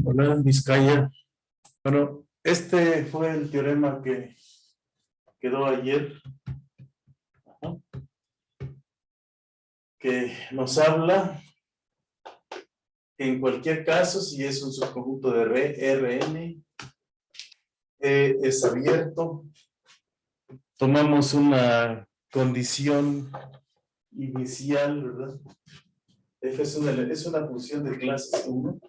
Hola, Vizcaya. Bueno, este fue el teorema que quedó ayer, que nos habla que en cualquier caso, si es un subconjunto de Rn, es abierto, tomamos una condición inicial, ¿verdad? F es una función de clase C1.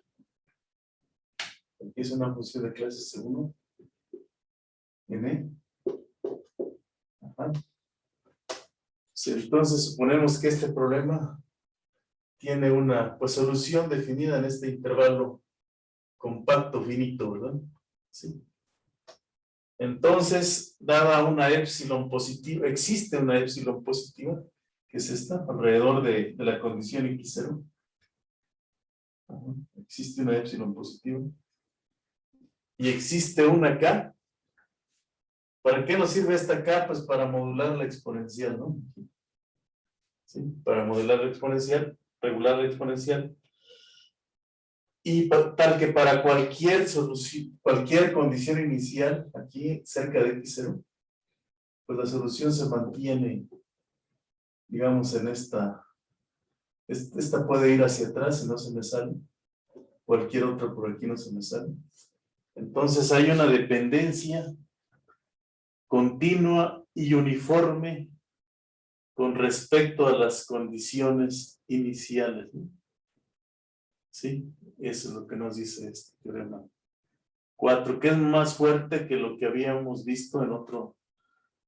Aquí es una función de clase C1. N. Ajá. Sí, entonces suponemos que este problema tiene una solución definida en este intervalo compacto finito, ¿verdad? Sí. Entonces, dada una épsilon positiva, existe una épsilon positiva, que es esta, alrededor de la condición X0. Existe una épsilon positiva. Y existe una K. ¿Para qué nos sirve esta K? Pues para modular la exponencial, ¿no? ¿Sí? Para modular la exponencial, regular la exponencial. Y tal que para cualquier solución, cualquier condición inicial, aquí cerca de X0, pues la solución se mantiene, digamos, en esta puede ir hacia atrás y no se me sale. Cualquier otra por aquí no se me sale. Entonces hay una dependencia continua y uniforme con respecto a las condiciones iniciales, ¿no? Sí, eso es lo que nos dice este teorema 4, que es más fuerte que lo que habíamos visto en otro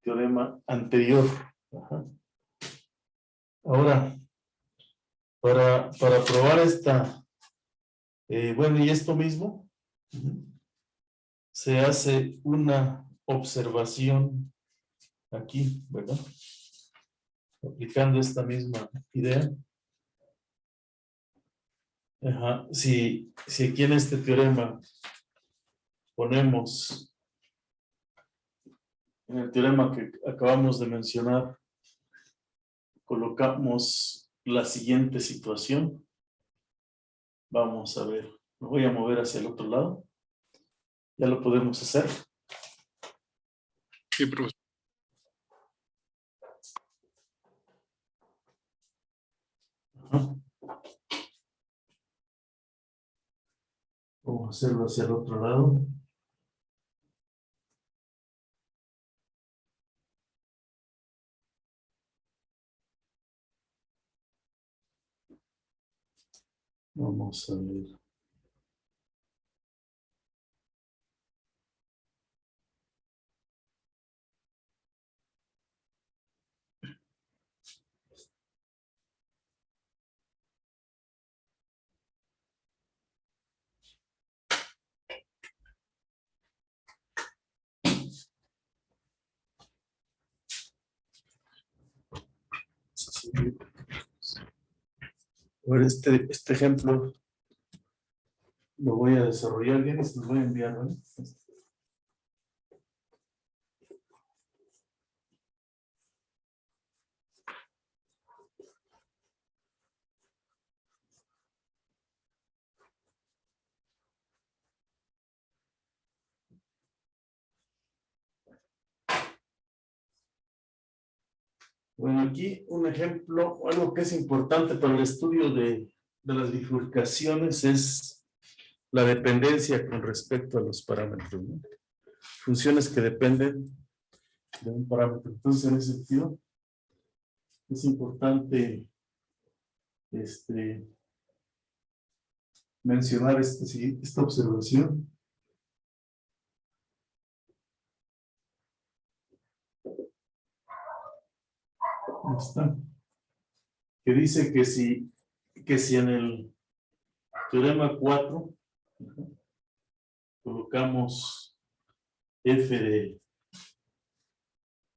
teorema anterior. Ajá. Ahora, para probar esta, bueno, y esto mismo, se hace una observación aquí, ¿verdad? Aplicando esta misma idea. Ajá. Si aquí en este teorema ponemos, en el teorema que acabamos de mencionar, colocamos la siguiente situación. Vamos a ver, me voy a mover hacia el otro lado. Ya lo podemos hacer. Sí, profesor. Ajá. Vamos a hacerlo hacia el otro lado. Vamos a ver. A ver, este ejemplo lo voy a desarrollar bien y se los voy a enviar, ¿vale? Bueno, aquí un ejemplo, algo que es importante para el estudio de las bifurcaciones es la dependencia con respecto a los parámetros, ¿no? Funciones que dependen de un parámetro. Entonces, en ese sentido, es importante mencionar esta observación. Ahí está. Que dice que si en el teorema 4 colocamos f de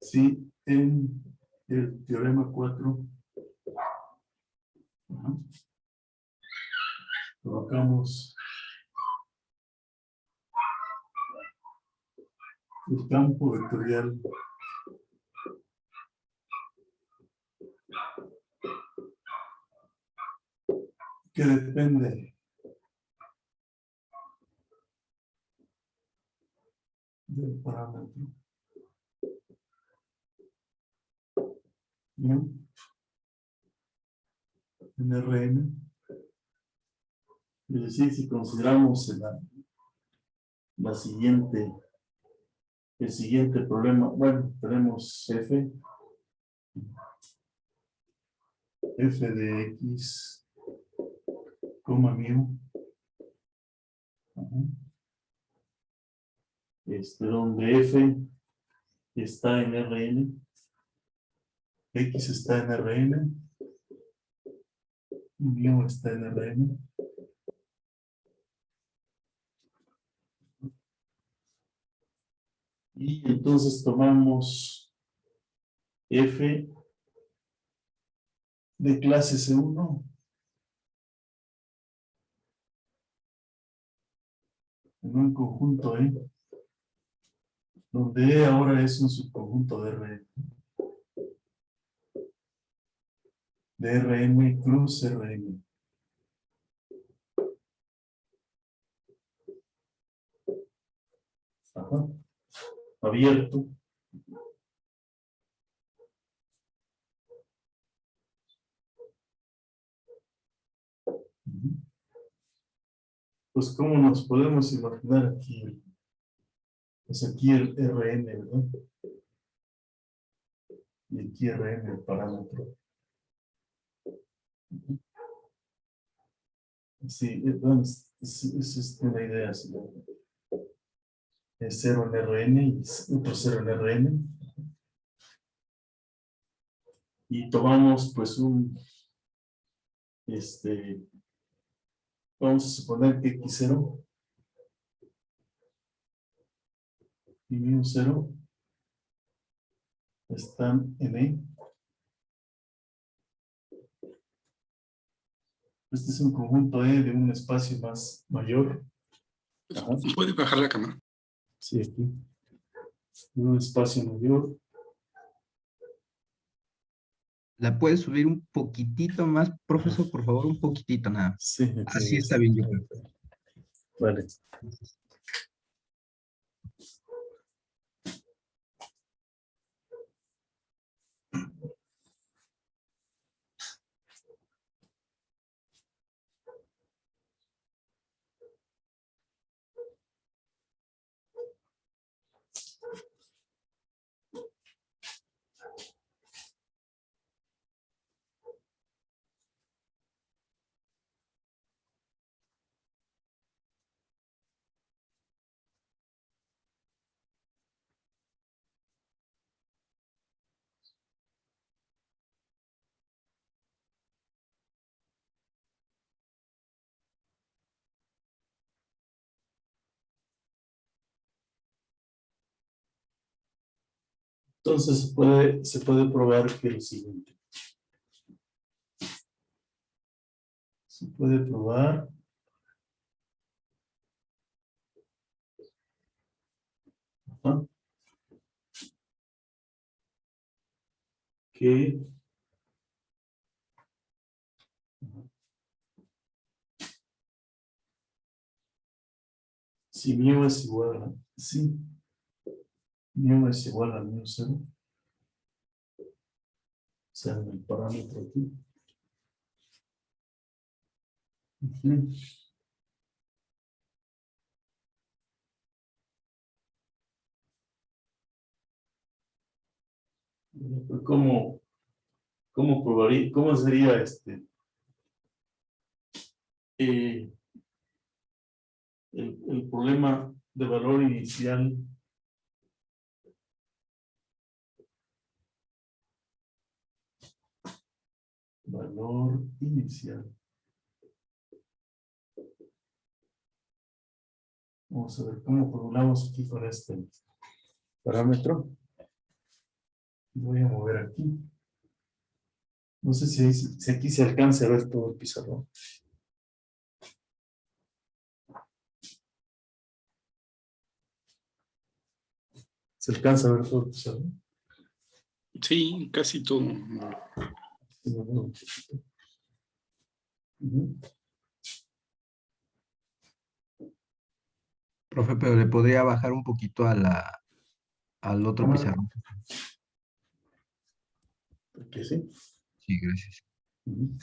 si en el teorema 4 colocamos el campo vectorial que depende del parámetro. Bien. En Rn. Es decir, si consideramos el siguiente problema, bueno, tenemos f de x, mu. Donde f está en Rn, x está en Rn, y mu está en Rn. Y entonces tomamos f de clase C1 en un conjunto E, donde E ahora es un subconjunto de Rn. De Rn cruz Rn. Ajá. Abierto. Pues, ¿cómo nos podemos imaginar aquí? Pues aquí el Rn, ¿verdad? Y aquí Rn, el parámetro. Sí, bueno, es una idea así. Es 0 en Rn y otro 0 en Rn. Y tomamos pues vamos a suponer que x0 y mu0 están en E. Este es un conjunto E de un espacio más mayor. Ajá. ¿Puede bajar la cámara? Sí, aquí. De un espacio mayor. ¿La puedes subir un poquitito más, profesor? Por favor, un poquitito nada. Sí, aquí Así está bien, yo creo. Vale. Entonces se puede probar que lo siguiente. Se puede probar que si mu es igual a mu es igual a mu0, o sea, en el parámetro aquí. ¿Cómo probaría? ¿Cómo sería el problema de valor inicial? Valor inicial. Vamos a ver cómo formulamos aquí con este parámetro. Voy a mover aquí. No sé si aquí se alcanza a ver todo el pizarrón. ¿Se alcanza a ver todo el pizarrón? Sí, casi todo. Profe, pero le podría bajar un poquito al otro Cámara. pizarrón. Porque sí. Sí, gracias. Ujú.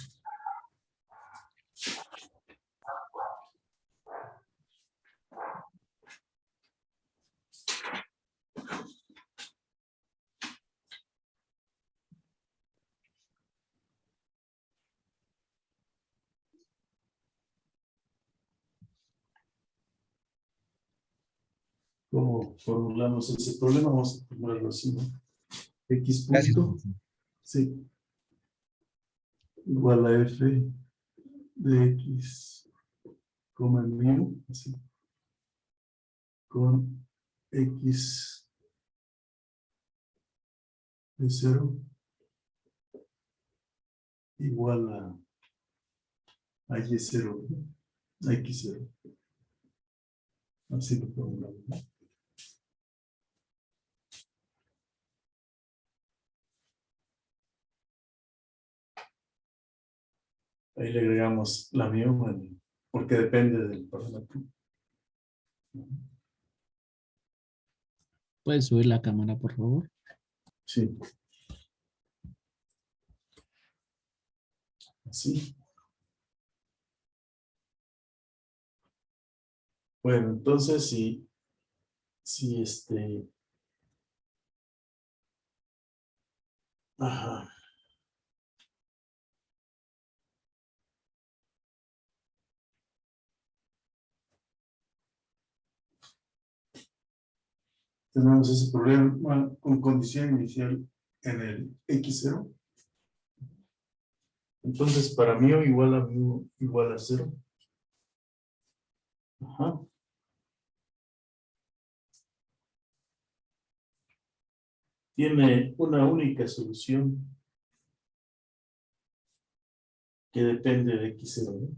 ¿Cómo formulamos ese problema? Vamos a formularlo así, ¿no? X Gracias, punto, profe. sí, igual a f de x, coma mu, así, con x de 0 igual a y0, ¿no? A x0. Así lo formulamos, ¿no? Ahí le agregamos la mu, porque depende del parámetro. ¿Puedes subir la cámara, por favor? Sí. Así. Bueno, entonces si ajá. Tenemos ese problema con condición inicial en el x0. Entonces, para mu igual a 0. Ajá. Tiene una única solución que depende de x0, ¿no?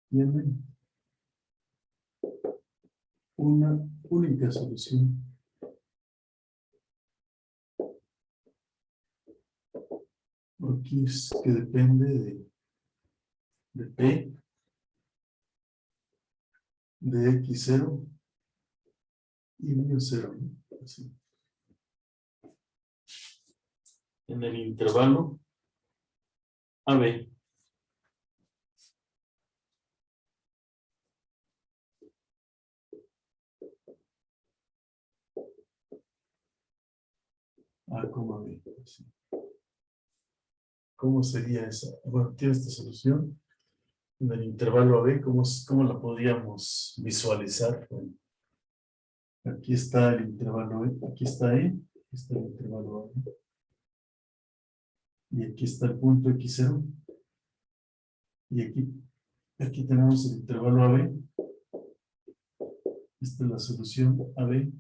Tiene una única solución x que depende de p de x0 y mu0, ¿no? Así. En el intervalo AB. A, B. Así. ¿Cómo sería esa? Bueno, tiene esta solución. En el intervalo AB, ¿cómo la podríamos visualizar? Bueno, aquí está el intervalo E, aquí está E, aquí está el intervalo AB. Y aquí está el punto X0. Y aquí tenemos el intervalo AB. Esta es la solución AB.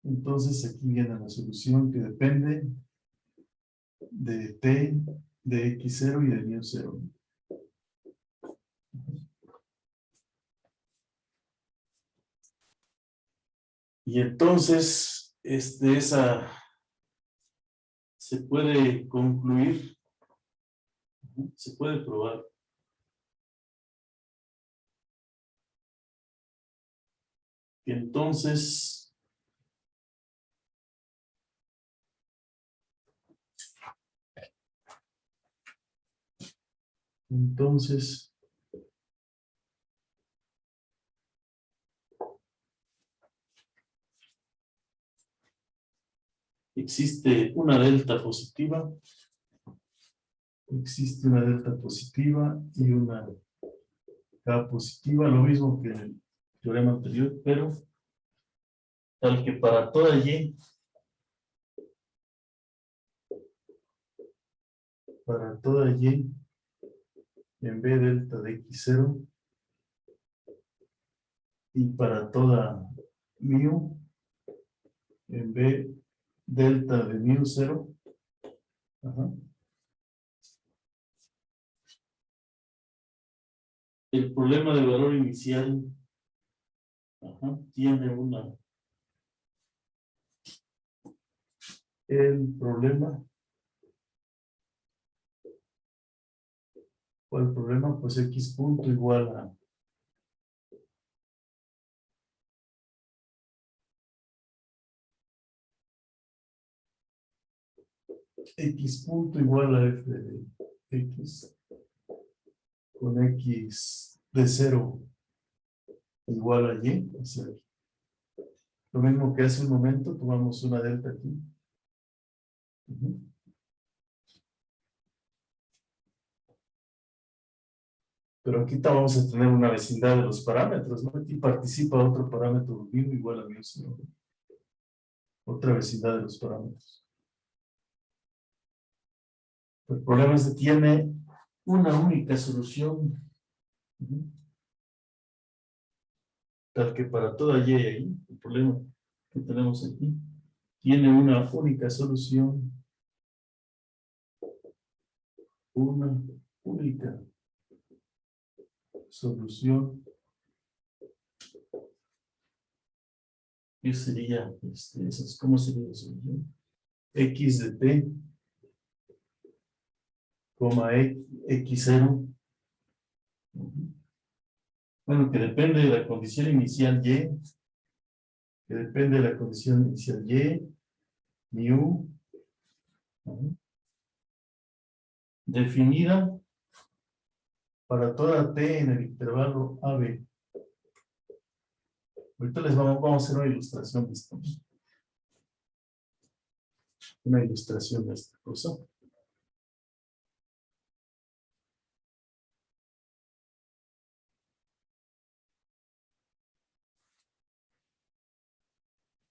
Entonces aquí viene la solución que depende de T, de X0 y de mu0. Y entonces, esa se puede concluir, se puede probar que entonces existe una delta positiva y una K positiva, lo mismo que en el teorema anterior, pero tal que para toda Y, en B delta de X0 y para toda mu, en B delta de mu0, ajá, el problema de valor inicial, ajá, tiene el problema ¿Cuál es el problema? Pues X punto igual a X punto igual a F de X con X de 0 igual a Y. O sea, lo mismo que hace un momento, tomamos una delta aquí. Ujú. Pero aquí vamos a tener una vecindad de los parámetros, ¿no? Aquí participa otro parámetro mismo igual a μ, ¿no? Otra vecindad de los parámetros. El problema es que tiene una única solución. Ujú. Tal que para toda Y ahí, el problema que tenemos aquí, tiene una única solución. Una única solución. ¿Qué sería? ¿Cómo sería la solución? X de t, coma x0. Ujú. Bueno, que depende de la condición inicial Y, que depende de la condición inicial Y, mu, ujú, definida para toda t en el intervalo AB. Ahorita vamos a hacer una ilustración de esto. Una ilustración de esta cosa.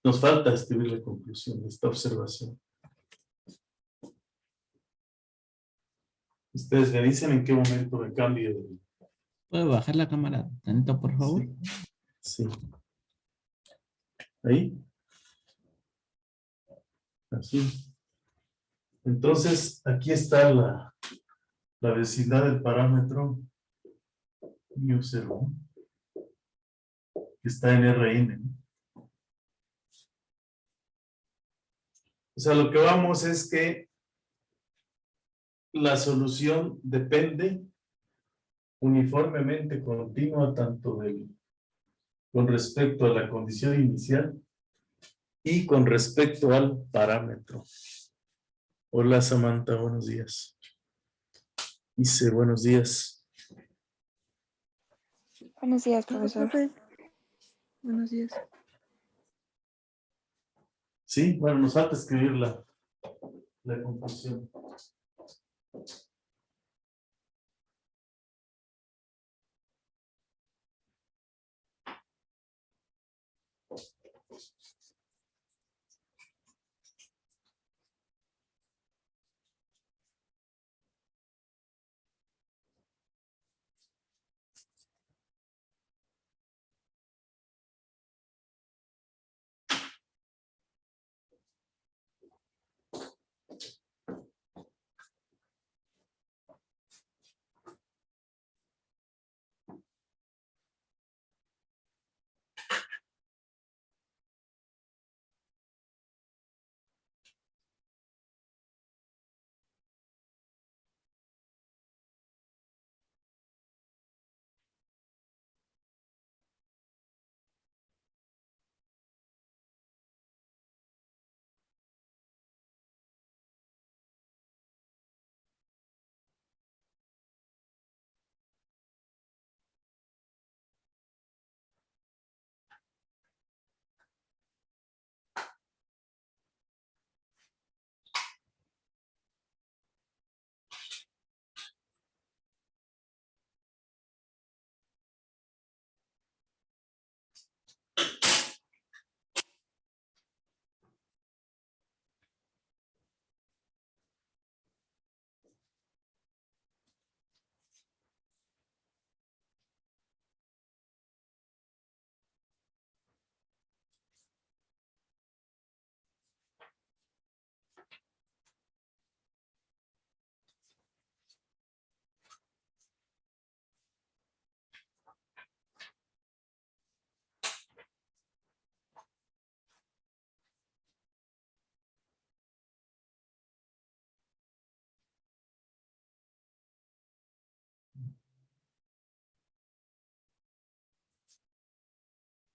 Nos falta escribir la conclusión de esta observación. Ustedes me dicen en qué momento me cambio de... ¿Puedo bajar la cámara tanto, por favor? Sí. Sí. Ahí. Así. Entonces, aquí está la vecindad del parámetro μ0, que está en Rn, ¿no? O sea, lo que vamos es que la solución depende uniformemente continua tanto con respecto a la condición inicial y con respecto al parámetro. Hola Samantha, buenos días. Dice, buenos días. Buenos días, Hola, profesor. profe. Buenos días. Sí, bueno, nos falta escribir la conclusión.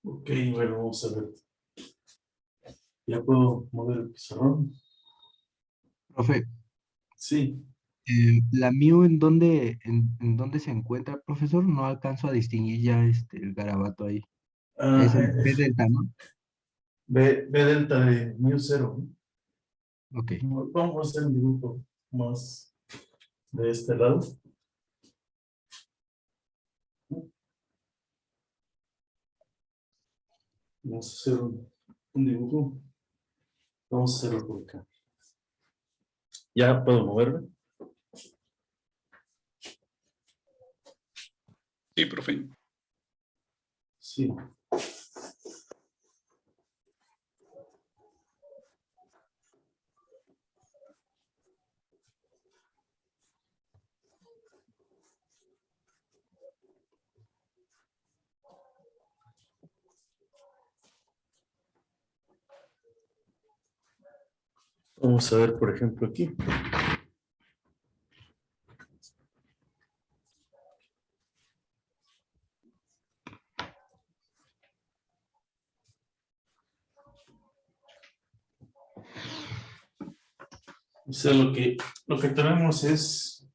Ok, bueno, vamos a ver. ¿Ya puedo mover el pizarrón? Profe, Sí. la mío en dónde se encuentra, profesor, no alcanzo a distinguir ya el garabato ahí. Ah, Es el B delta, ¿no? B delta de mu cero, Ok. ¿no? Vamos a hacer un dibujo más de este lado. Vamos a hacer un dibujo. Vamos a hacerlo por acá. ¿Ya puedo moverme? Sí, profe. Sí. Vamos a ver, por ejemplo, aquí. O sea, lo que tenemos es,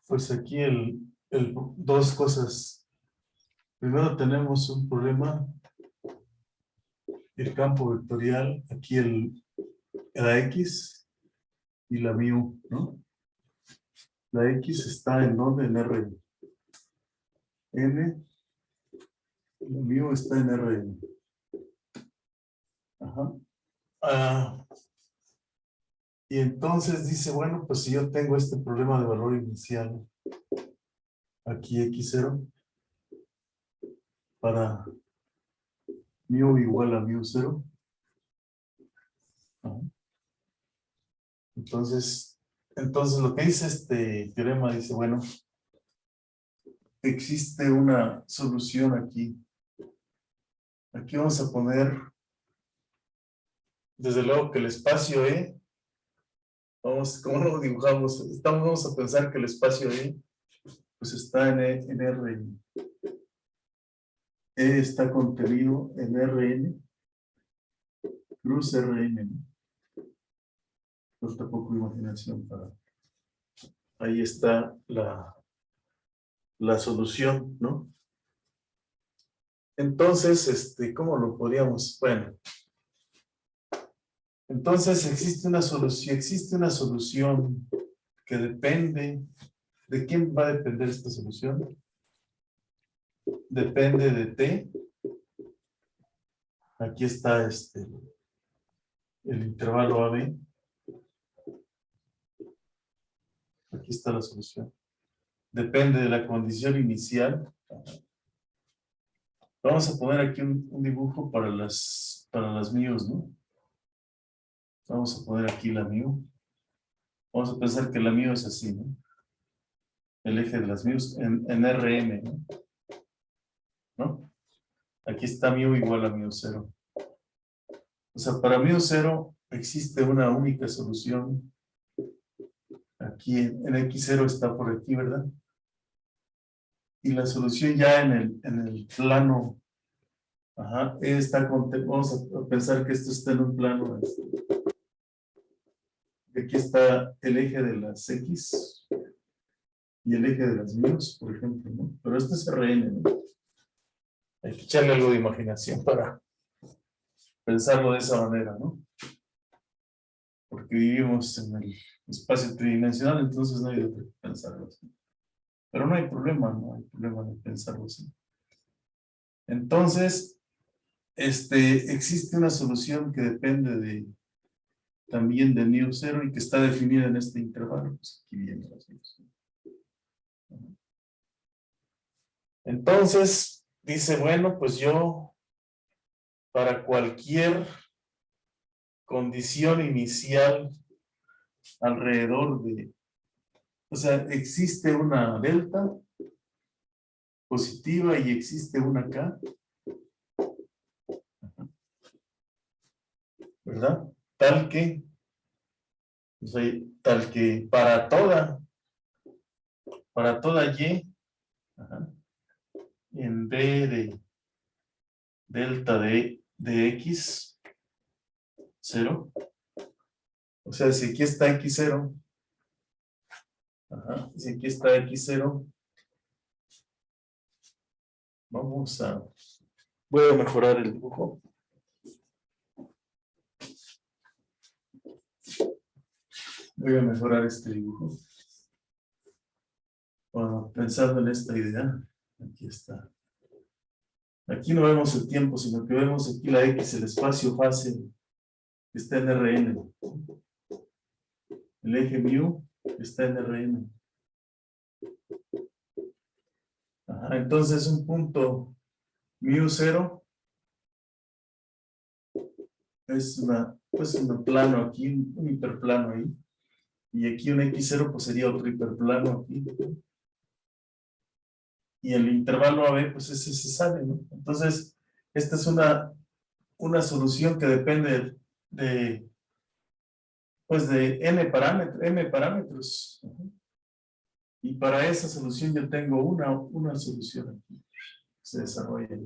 pues aquí dos cosas. Primero tenemos un problema, el campo vectorial, aquí la X y la mu, ¿no? La X está en donde, en Rn. N, la mu está en Rn. Ajá. Y entonces dice, bueno, pues si yo tengo este problema de valor inicial, aquí X0, para mu igual a mu0. Ajá. Entonces lo que dice este teorema dice, bueno, existe una solución aquí. Aquí vamos a poner, desde luego que el espacio E, ¿cómo lo dibujamos? Vamos a pensar que el espacio E, pues está en Rn. E está contenido en Rn, cruz Rn, ¿no? Pues tampoco imaginación para... Ahí está la solución, ¿no? Entonces, ¿cómo lo podríamos? Bueno, entonces existe una solución que depende. ¿De quién va a depender esta solución? Depende de T. Aquí está el intervalo AB. Aquí está la solución. Depende de la condición inicial. Vamos a poner aquí un dibujo para las mios, ¿no? Vamos a poner aquí la mio. Vamos a pensar que la mio es así, ¿no? El eje de las mios en Rm, ¿no? Aquí está mu igual a mu0. O sea, para mu0 existe una única solución. Aquí en X0 está por aquí, ¿verdad? Y la solución ya en el plano, ajá, vamos a pensar que esto está en un plano. Aquí está el eje de las X y el eje de las mios, por ejemplo, ¿no? Pero esto es Rn, ¿no? Hay que echarle algo de imaginación para pensarlo de esa manera, ¿no? Porque vivimos en el espacio tridimensional, entonces no hay de otra que pensarlo así. Pero no hay problema, no hay problema de pensarlo así. Entonces, existe una solución que depende también de mu0 y que está definida en este intervalo. Pues aquí viene la solución. Entonces, dice, bueno, pues yo, para cualquier condición inicial alrededor o sea, existe una delta positiva y existe una K, ¿verdad? Tal que para toda Y, ajá, en B delta de x, 0. O sea, si aquí está x0, si aquí está x0, voy a mejorar el dibujo. Voy a mejorar este dibujo. Bueno, pensando en esta idea, aquí está. Aquí no vemos el tiempo, sino que vemos aquí la X, el espacio fase que está en Rn. El eje mu está en Rn. Entonces un punto mu0 es un plano aquí, un hiperplano ahí. Y aquí un x0 pues sería otro hiperplano aquí. Y el intervalo AB pues ese se sale, ¿no? Entonces, esta es una solución que depende de n parámetros. Y para esa solución yo tengo una solución aquí. Se desarrolla.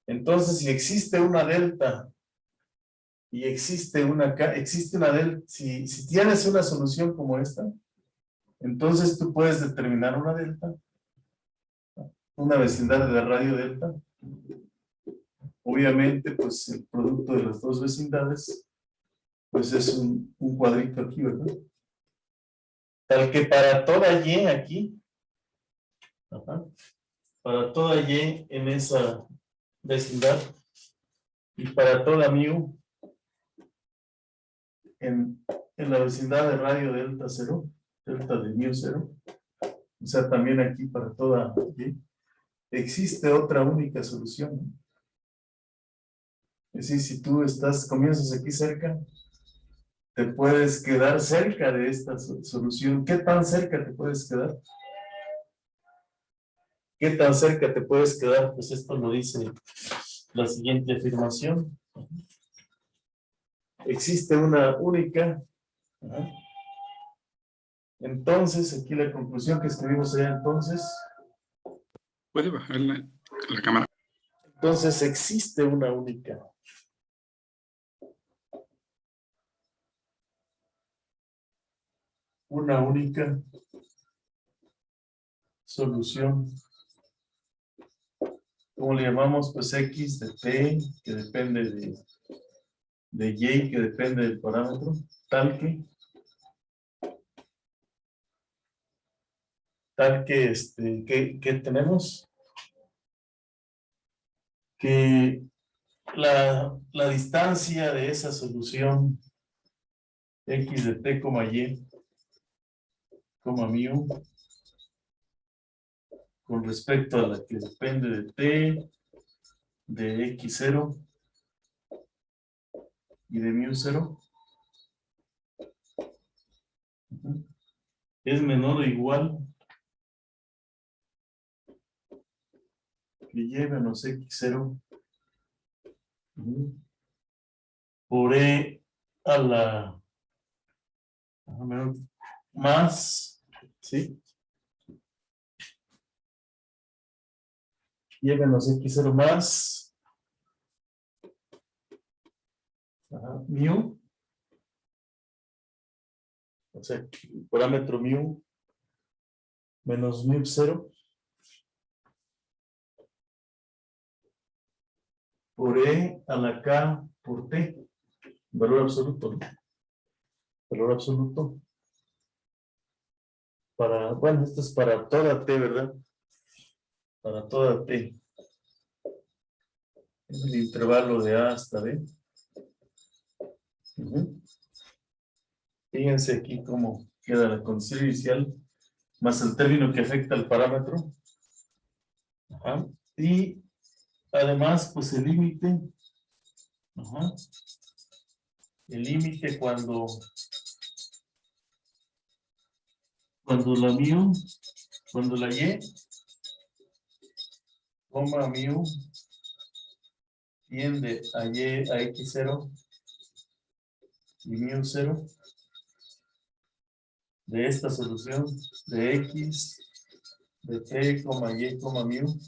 Entonces, si existe una delta y existe una delta, si tienes una solución como esta, entonces tú puedes determinar una delta, una vecindad de radio delta. Obviamente, pues el producto de las dos vecindades, pues es un cuadrito aquí, ¿verdad? Tal que para toda y aquí, para toda y en esa vecindad, y para toda mu en la vecindad de radio delta 0, delta de mu 0, o sea, también aquí para toda y, existe otra única solución, ¿no? Es decir, si tú comienzas aquí cerca, te puedes quedar cerca de esta solución. ¿Qué tan cerca te puedes quedar? ¿Qué tan cerca te puedes quedar? Pues esto lo dice la siguiente afirmación. Existe una única. Entonces, aquí la conclusión que escribimos sería entonces. ¿Puede bajar la cámara? Entonces, existe una única. Una única solución. ¿Cómo le llamamos? Pues X de T, que depende de Y, que depende del parámetro, tal que tenemos que la distancia de esa solución X de T, Y, mu, con respecto a la que depende de T, de X0 y de mu0, es menor o igual que Y menos X0 por E a la más, ¿sí? Y menos X0 más mu, o sea, el parámetro mu menos mu0 por E a la K por T, valor absoluto, ¿no? Valor absoluto para, bueno, esto es para toda T, ¿verdad? Para toda T. Es el intervalo de A hasta B. Fíjense aquí cómo queda la condición inicial, más el término que afecta al parámetro. Y además, pues el límite. El límite cuando la mu, cuando la y, coma mu, tiende a y, a x0 y mu0 de esta solución de x, de t, y, mu,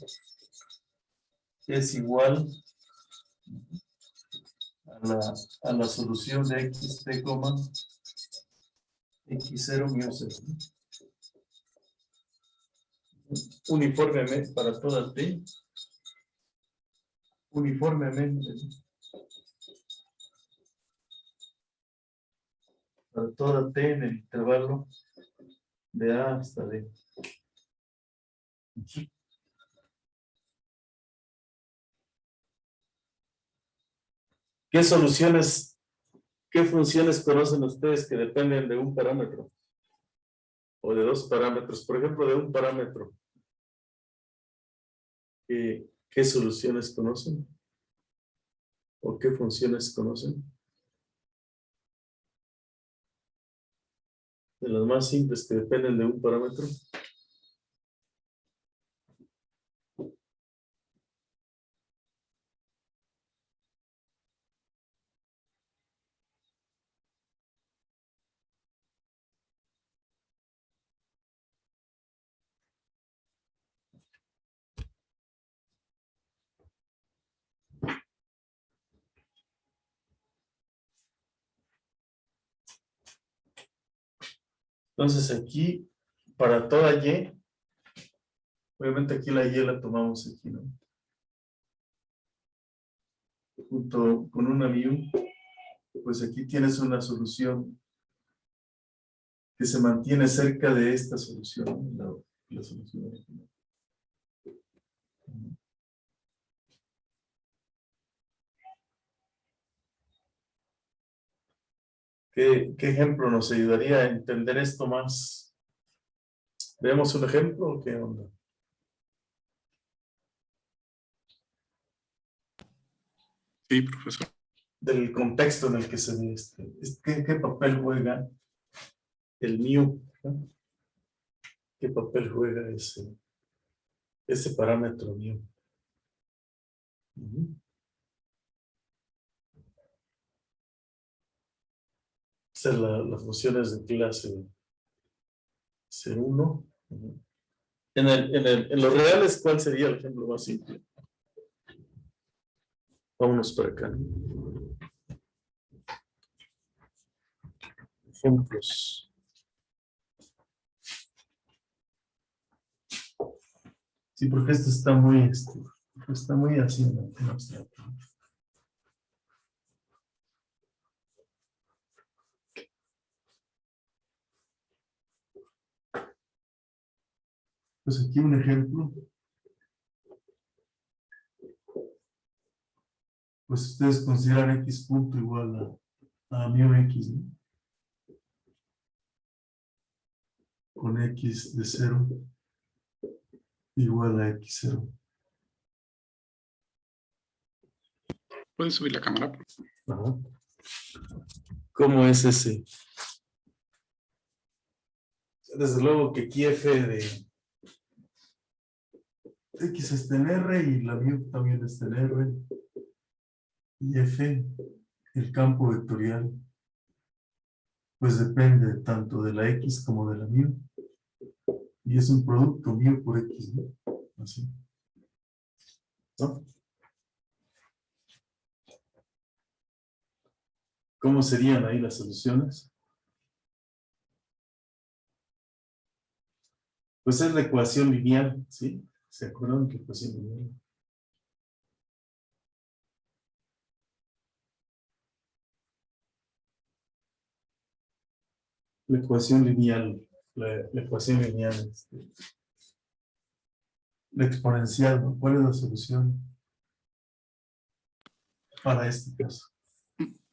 es igual a la solución de x t, x0 mu 0. Uniformemente para toda t. Uniformemente para toda t en el intervalo de A hasta D. ¿Qué soluciones, qué funciones conocen ustedes que dependen de un parámetro? O de dos parámetros, por ejemplo, de un parámetro. ¿Qué soluciones conocen? ¿O qué funciones conocen? De las más simples que dependen de un parámetro. Entonces aquí, para toda y, obviamente aquí la y la tomamos aquí, ¿no? Junto con una mu, pues aquí tienes una solución que se mantiene cerca de esta solución, ¿no? La solución original. ¿Qué ejemplo nos ayudaría a entender esto más? ¿Veamos un ejemplo o qué onda? Sí, profesor. Del contexto en el que se ve ¿qué papel juega el mu? ¿No? ¿Qué papel juega ese parámetro mu? Ujú. Esa es las funciones de clase C1. Ujú. En los reales, ¿cuál sería el ejemplo más simple? Vámonos para acá. Ejemplos. Sí, porque esto está muy así en abstracto. Pues aquí un ejemplo. Pues ustedes consideran x punto igual a mu x, ¿no? Con x de 0 igual a x0. ¿Puedes subir la cámara? Ajá. ¿Cómo es ese? Desde luego que aquí f de x está en R y la mu también está en R. Y f, el campo vectorial, pues depende tanto de la x como de la mu. Y es un producto mu por x, ¿no? Así. ¿No? ¿Cómo serían ahí las soluciones? Pues es la ecuación lineal, ¿sí? ¿Se acuerdan que ecuación lineal? La ecuación lineal, la ecuación lineal, la exponencial, ¿no? ¿Cuál es la solución para este caso?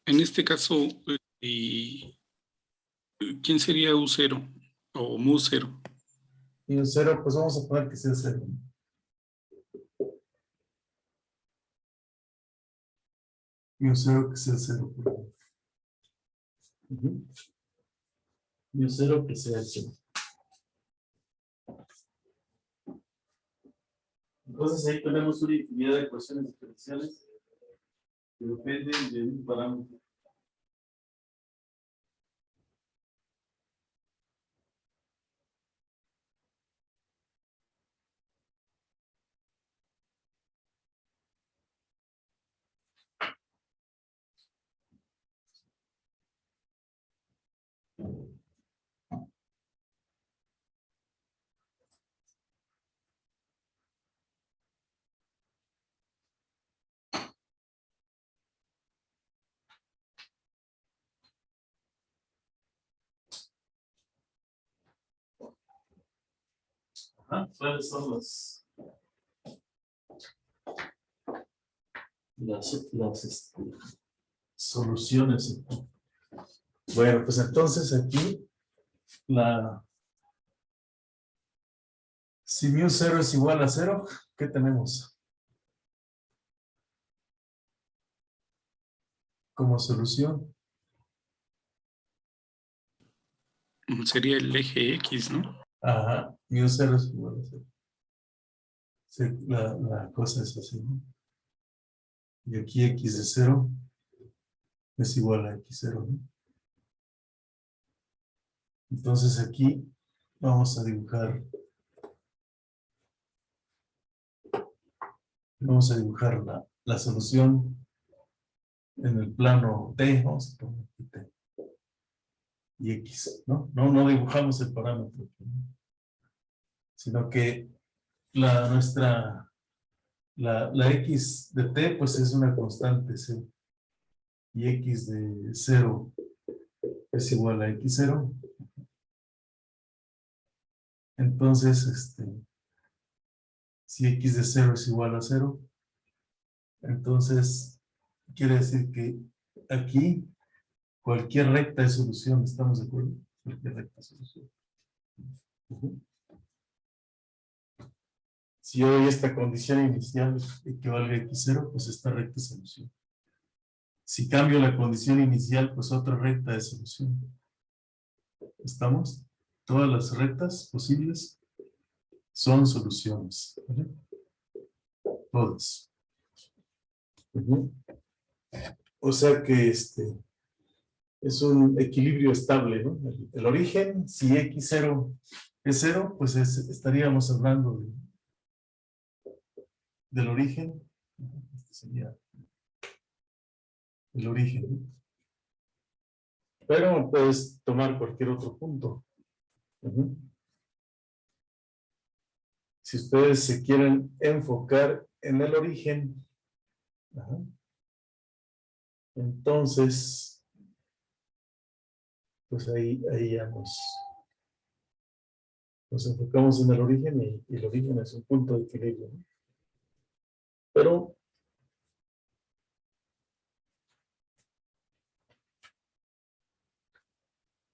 En este caso, ¿quién sería U0 o mu0? Y un cero, pues vamos a poner que sea cero, ¿no? Y un cero que sea cero, por favor. Ujú. Y un cero que sea cero. Entonces ahí tenemos una infinidad de ecuaciones diferenciales que dependen de un parámetro. Ajá, ¿cuáles son las soluciones? Bueno, pues entonces aquí si mu 0 es igual a 0, ¿qué tenemos como solución? Sería el eje X, ¿no? Ajá, mu 0 es igual a 0. Sí, la cosa es así, ¿no? Y aquí x de 0 es igual a x0, ¿no? Entonces aquí vamos a dibujar la solución en el plano T, vamos a poner aquí T y X, ¿no? No dibujamos el parámetro, sino que la X de T pues es una constante C y X de 0 es igual a X0. Entonces, si X de 0 es igual a 0, entonces quiere decir que aquí cualquier recta es solución, ¿estamos de acuerdo? Cualquier recta es solución. Si yo doy esta condición inicial que valga x0, pues esta recta es solución. Si cambio la condición inicial, pues otra recta es solución. ¿Estamos? Todas las rectas posibles son soluciones. ¿Vale? Todas. O sea que es un equilibrio estable, ¿no? El origen, si x0 es 0, pues estaríamos hablando del origen. Este sería el origen, ¿no? Pero puedes tomar cualquier otro punto. Si ustedes se quieren enfocar en el origen, entonces, pues ahí ya nos enfocamos en el origen y el origen es un punto de equilibrio, ¿no? Pero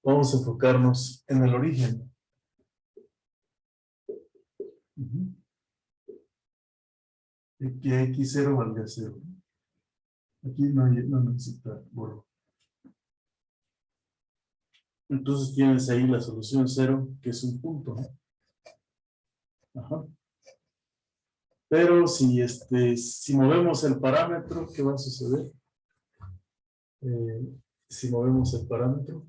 vamos a enfocarnos en el origen. Y que x0 valga 0. Aquí no necesita borro. Entonces tienes ahí la solución 0, que es un punto, ¿no? Ajá. Pero si movemos el parámetro, ¿qué va a suceder? Si movemos el parámetro,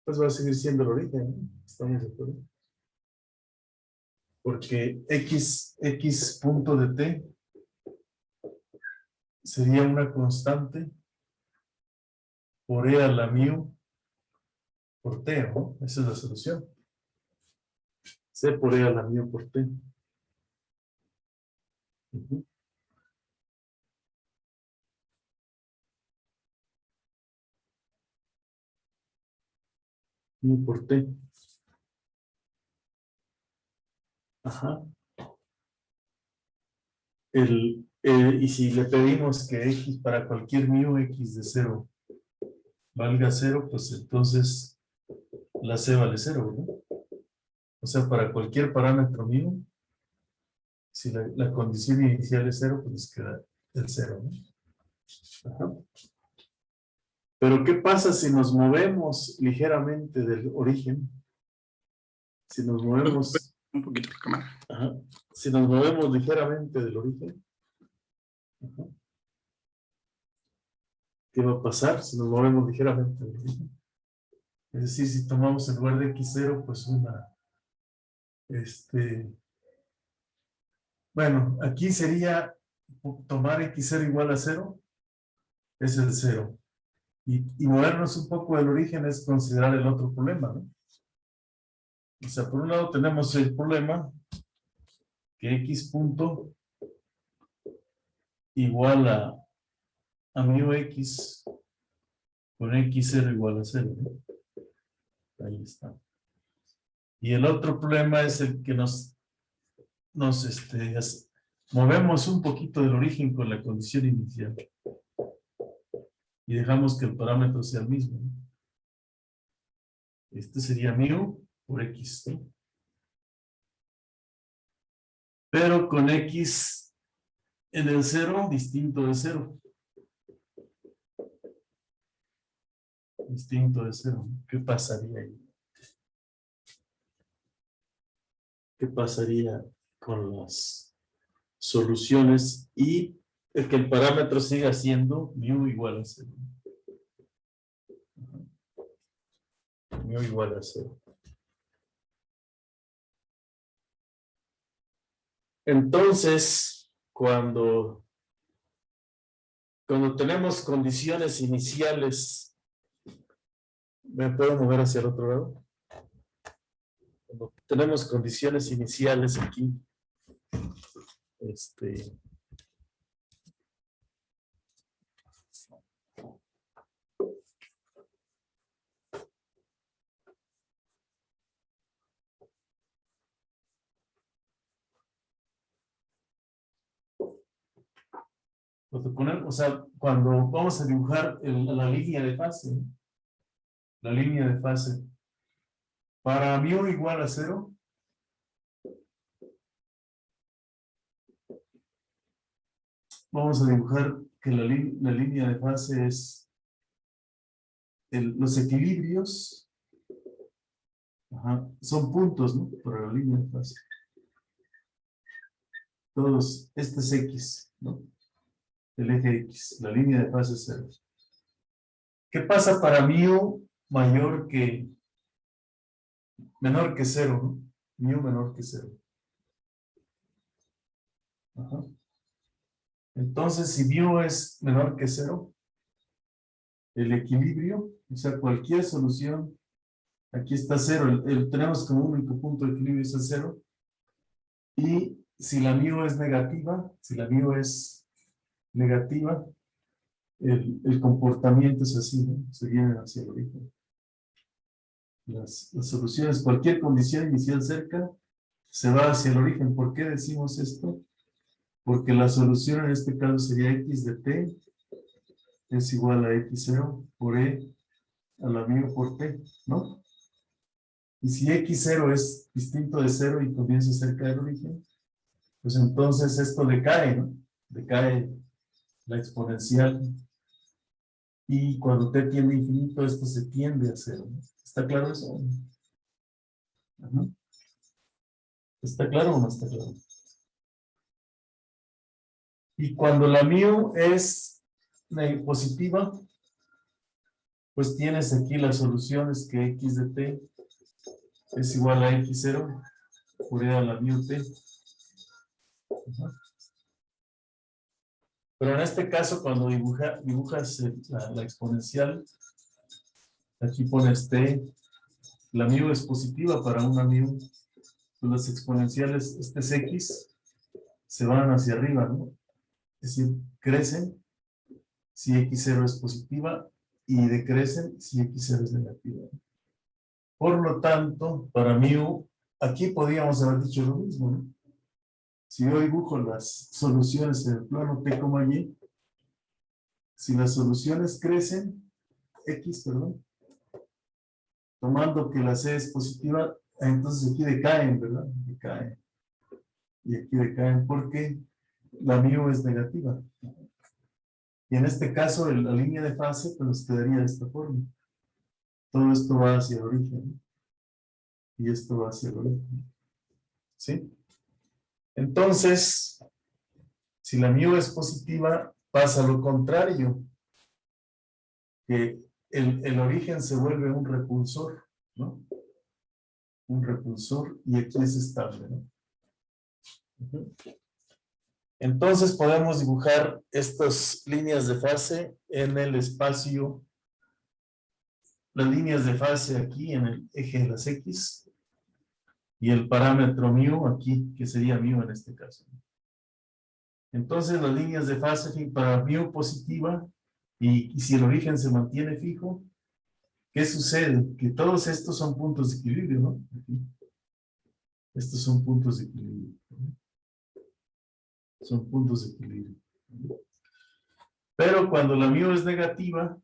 pues va a seguir siendo el origen, ¿no? ¿Estamos de acuerdo? Porque x punto de t sería una constante por e a la mu por t, ¿no? Esa es la solución. C por e a la mu por t. Mu por t. Ajá. Y si le pedimos que x para cualquier mu x de 0 valga 0, pues entonces la c vale 0, ¿no? O sea, para cualquier parámetro mu, si la condición inicial es 0, pues queda el 0, ¿no? Ajá. Pero ¿qué pasa si nos movemos ligeramente del origen? Si nos movemos... Un poquito la cámara. Ajá. Si nos movemos ligeramente del origen, ajá, ¿qué va a pasar si nos movemos ligeramente del origen? Es decir, si tomamos en lugar de x0, pues bueno, aquí sería tomar x0 igual a 0, es el 0. Y movernos un poco del origen es considerar el otro problema, ¿no? O sea, por un lado tenemos el problema que x punto igual a mu x con x0 igual a 0, ¿no? Ahí está. Y el otro problema es el que movemos un poquito del origen con la condición inicial. Y dejamos que el parámetro sea el mismo, ¿no? Este sería mu por x, ¿no? Pero con x en el 0 distinto de 0. Distinto de 0. ¿Qué pasaría ahí? ¿Qué pasaría con las soluciones y el que el parámetro siga siendo mu igual a 0? Mu igual a 0. Entonces, cuando tenemos condiciones iniciales, ¿me puedo mover hacia el otro lado? Cuando tenemos condiciones iniciales aquí, cuando vamos a dibujar la línea de fase, ¿no? La línea de fase, para mu igual a 0, vamos a dibujar que la línea de fase es los equilibrios, son puntos, ¿no? Para la línea de fase. Todos, este es X, ¿no? El eje X, la línea de fase es 0. ¿Qué pasa para mu menor que 0, ¿no? Mu menor que 0. Entonces, si mu es menor que 0, el equilibrio, o sea, cualquier solución, aquí está 0, tenemos como único punto de equilibrio es el 0, y si la mu es negativa, el comportamiento es así, ¿no? Se vienen hacia el origen. Las soluciones, cualquier condición inicial cerca, se va hacia el origen. ¿Por qué decimos esto? Porque la solución en este caso sería x de t es igual a x0 por e a la mu por t, ¿no? Y si x0 es distinto de 0 y comienza cerca del origen, pues entonces esto decae, ¿no? Decae la exponencial. Y cuando t tiende a infinito, esto se tiende a 0, ¿no? ¿Está claro eso? ¿Está claro o no está claro? Y cuando la mu es positiva, pues tienes aquí las soluciones que x de t es igual a x0 por e a la mu t. Pero en este caso, cuando dibujas la exponencial, aquí pones t, la mu es positiva para una mu, pues las exponenciales, este es x, se van hacia arriba, ¿no? Es decir, crecen si x0 es positiva y decrecen si x0 es negativa. Por lo tanto, para mu, aquí podríamos haber dicho lo mismo, ¿no? Si yo dibujo las soluciones en el plano t, y, si las soluciones crecen, tomando que la c es positiva, entonces aquí decaen, ¿verdad? Decaen. Y aquí decaen porque la mu es negativa. Y en este caso, la línea de fase, pues nos quedaría de esta forma. Todo esto va hacia el origen. Y esto va hacia el origen. ¿Sí? Entonces, si la mu es positiva, pasa lo contrario. Que el origen se vuelve un repulsor, ¿no? Un repulsor y aquí es estable, ¿no? Entonces podemos dibujar estas líneas de fase en el espacio, las líneas de fase aquí en el eje de las X y el parámetro mu aquí, que sería mu en este caso. Entonces las líneas de fase para mu positiva y si el origen se mantiene fijo, ¿qué sucede? Que todos estos son puntos de equilibrio, ¿no? Aquí. Estos son puntos de equilibrio. Son puntos de equilibrio. Pero cuando la μ es negativa,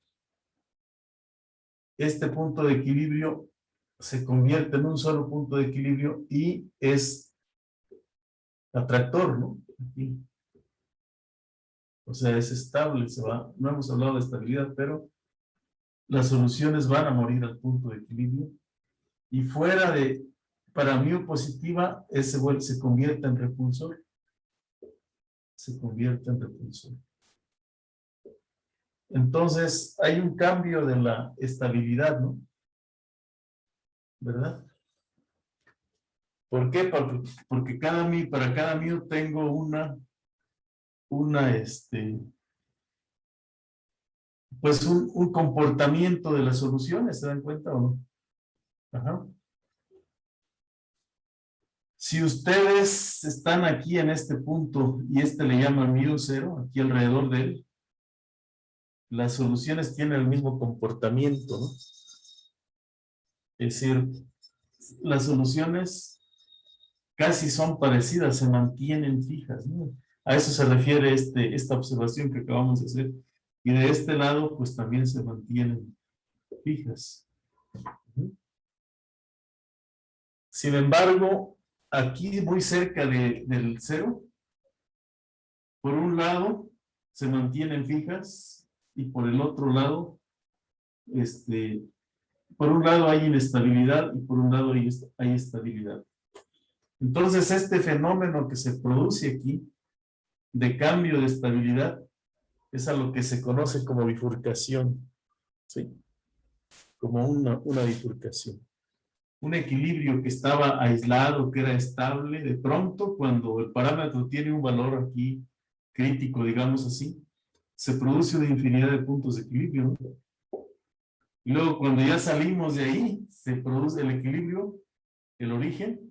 este punto de equilibrio se convierte en un solo punto de equilibrio y es atractor, ¿no? Aquí. O sea, es estable, se va. No hemos hablado de estabilidad, pero las soluciones van a morir al punto de equilibrio. Y fuera de, para μ positiva, se convierte en repulsor. Se convierte en repulsor. Entonces, hay un cambio de la estabilidad, ¿no? ¿Verdad? ¿Por qué? Porque para cada μ tengo pues un comportamiento de las soluciones, ¿se dan cuenta o no? Ajá. Si ustedes están aquí en este punto y le llaman μ0, aquí alrededor de él, las soluciones tienen el mismo comportamiento, ¿no? Es decir, las soluciones casi son parecidas, se mantienen fijas, ¿no? A eso se refiere esta observación que acabamos de hacer. Y de este lado, pues también se mantienen fijas. Sin embargo, aquí muy cerca del cero, por un lado se mantienen fijas y por el otro lado, por un lado hay inestabilidad y por un lado hay estabilidad. Entonces, este fenómeno que se produce aquí, de cambio de estabilidad, es a lo que se conoce como bifurcación, ¿sí? Como una bifurcación. Un equilibrio que estaba aislado, que era estable, de pronto, cuando el parámetro tiene un valor aquí crítico, digamos así, se produce una infinidad de puntos de equilibrio, ¿no? Y luego, cuando ya salimos de ahí, se produce el equilibrio, el origen,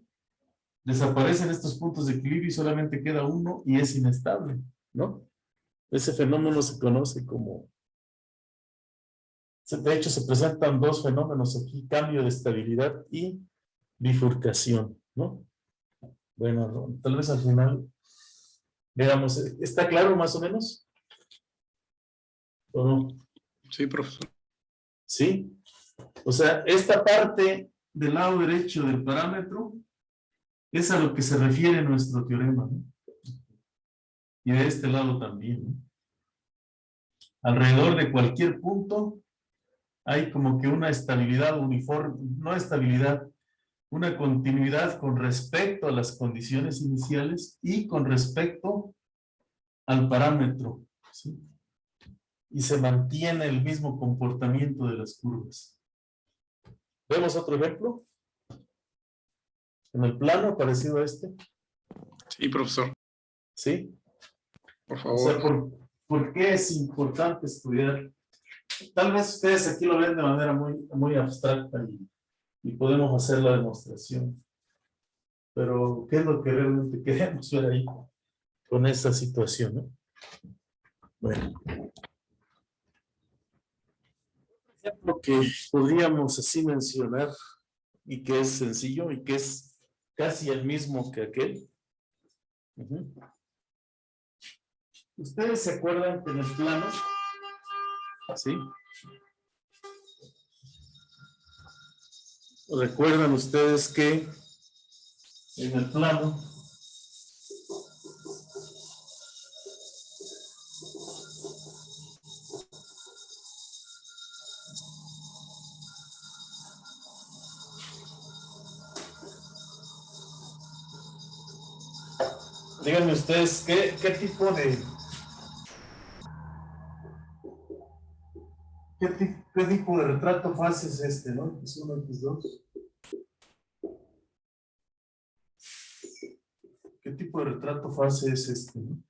desaparecen estos puntos de equilibrio y solamente queda uno y es inestable, ¿no? Ese fenómeno se conoce como... De hecho, se presentan dos fenómenos aquí, cambio de estabilidad y bifurcación, ¿no? Bueno, tal vez al final veamos, ¿está claro más o menos? ¿O no? Sí, profesor. ¿Sí? O sea, esta parte del lado derecho del parámetro es a lo que se refiere nuestro teorema, ¿no? Y de este lado también, ¿no? Alrededor de cualquier punto hay como que una estabilidad uniforme, no estabilidad, una continuidad con respecto a las condiciones iniciales y con respecto al parámetro, ¿sí? Y se mantiene el mismo comportamiento de las curvas. ¿Vemos otro ejemplo? En el plano parecido a este. Sí, profesor. ¿Sí? Por O sea, favor. ¿por qué es importante estudiar? Tal vez ustedes aquí lo ven de manera muy abstracta y podemos hacer la demostración. Pero, ¿qué es lo que realmente queremos ver ahí con esta situación, ¿no? Bueno. Ejemplo que podríamos así mencionar y que es sencillo y que es casi el mismo que aquel. ¿Ustedes se acuerdan que en el plano, sí? ¿Recuerdan ustedes que en el plano díganme ustedes qué tipo de qué tipo de retrato fase es este, ¿no? X1, X2. ¿Qué tipo de retrato fase es este, no?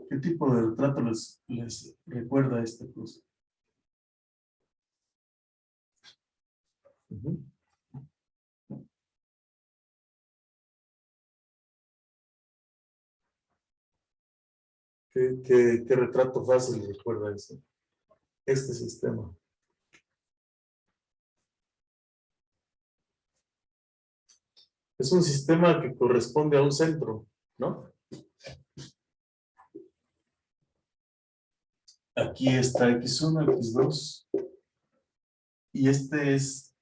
¿Qué tipo de retrato les recuerda esta cosa? Qué retrato fácil recuerda eso. Este sistema. Es un sistema que corresponde a un centro, ¿no? Aquí está X1, X2. Y este es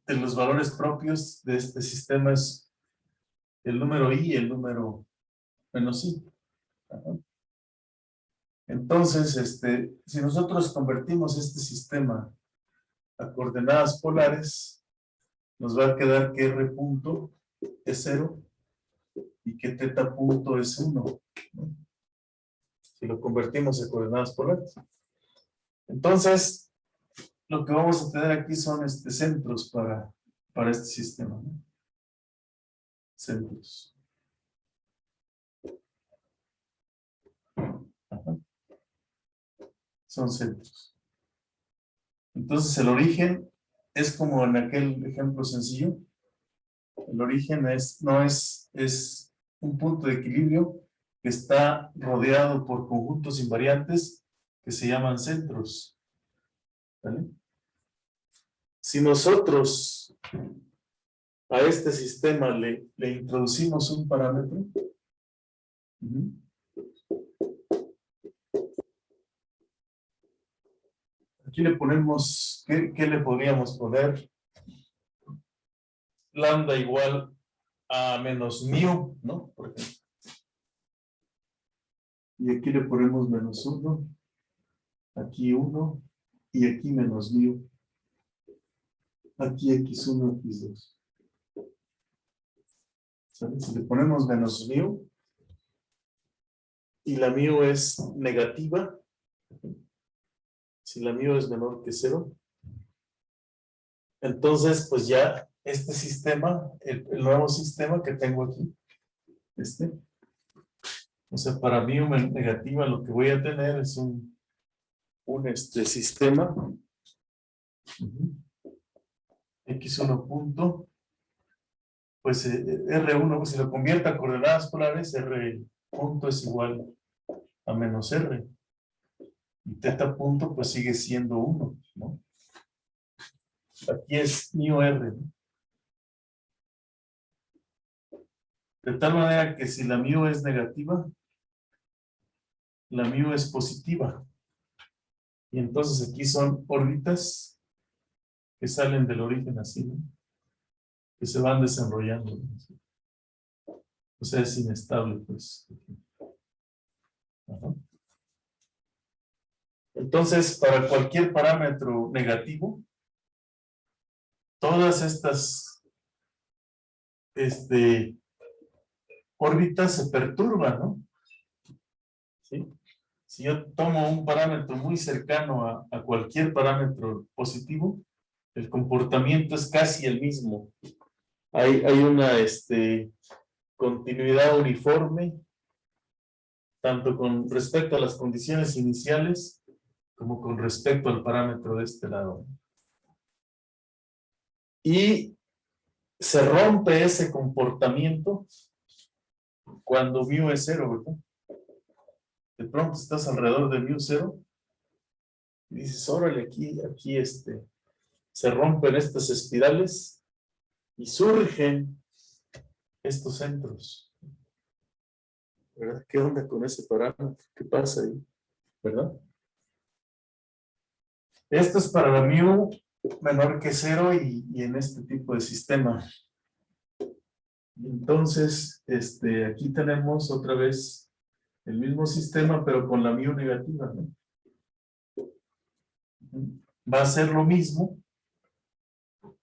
de los valores propios de este sistema, es el número I y el número menos I. Ajá. Entonces, si nosotros convertimos este sistema a coordenadas polares, nos va a quedar que R punto es 0 y que teta punto es 1, ¿no? Si lo convertimos a coordenadas polares. Entonces, lo que vamos a tener aquí son centros para este sistema, ¿no? Centros. Ajá. Son centros. Entonces, el origen es como en aquel ejemplo sencillo. El origen es un punto de equilibrio que está rodeado por conjuntos invariantes que se llaman centros. ¿Vale? Si nosotros a este sistema le introducimos un parámetro, aquí le ponemos, ¿qué le podríamos poner? Lambda igual a menos mu, ¿no? Por ejemplo. Y aquí le ponemos menos 1, aquí 1, y aquí menos mu. Aquí x1, x2. ¿Sale? Si le ponemos menos mu, y la mu es negativa, si la mu es menor que 0, entonces pues ya este sistema, el nuevo sistema que tengo aquí, o sea, para mu negativa lo que voy a tener es un sistema x1 punto, pues R1, pues si lo convierto a coordenadas polares, R punto es igual a menos R. Y teta punto pues sigue siendo 1, ¿no? Aquí es mu R, ¿no? De tal manera que si la mu es negativa, la mu es positiva. Y entonces aquí son órbitas que salen del origen así, ¿no? Que se van desarrollando, ¿no? O sea, es inestable, pues. Ajá. Entonces, para cualquier parámetro negativo, todas estas órbitas se perturban, ¿no? ¿Sí? Si yo tomo un parámetro muy cercano a cualquier parámetro positivo, el comportamiento es casi el mismo. Hay una continuidad uniforme, tanto con respecto a las condiciones iniciales, como con respecto al parámetro de este lado. Y se rompe ese comportamiento cuando mu es 0, ¿verdad? De pronto estás alrededor de mu 0 y dices, órale, aquí se rompen estas espirales y surgen estos centros. ¿Verdad? ¿Qué onda con ese parámetro? ¿Qué pasa ahí? ¿Verdad? Esto es para la mu menor que 0 y en este tipo de sistema. Entonces, aquí tenemos otra vez el mismo sistema, pero con la mu negativa, ¿no? Va a ser lo mismo,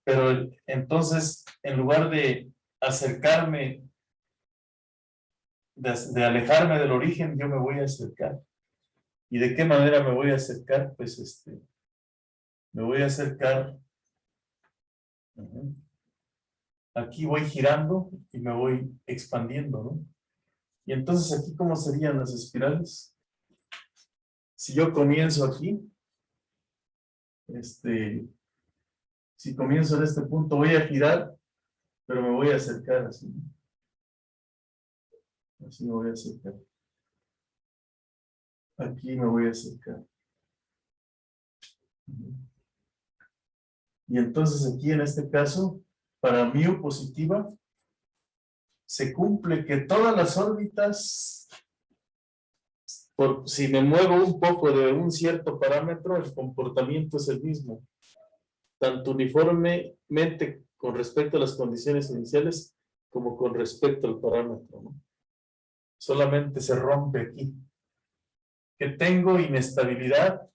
pero entonces, en lugar de acercarme, de alejarme del origen, yo me voy a acercar. ¿Y de qué manera me voy a acercar? Pues me voy a acercar. Aquí voy girando y me voy expandiendo, ¿no? Y entonces aquí, ¿cómo serían las espirales? Si yo comienzo aquí, si comienzo en este punto, voy a girar, pero me voy a acercar así, ¿no? Así me voy a acercar. Aquí me voy a acercar. Y entonces aquí en este caso, para mu positiva, se cumple que todas las órbitas, si me muevo un poco de un cierto parámetro, el comportamiento es el mismo. Tanto uniformemente con respecto a las condiciones iniciales, como con respecto al parámetro, ¿no? Solamente se rompe aquí. Que tengo inestabilidad,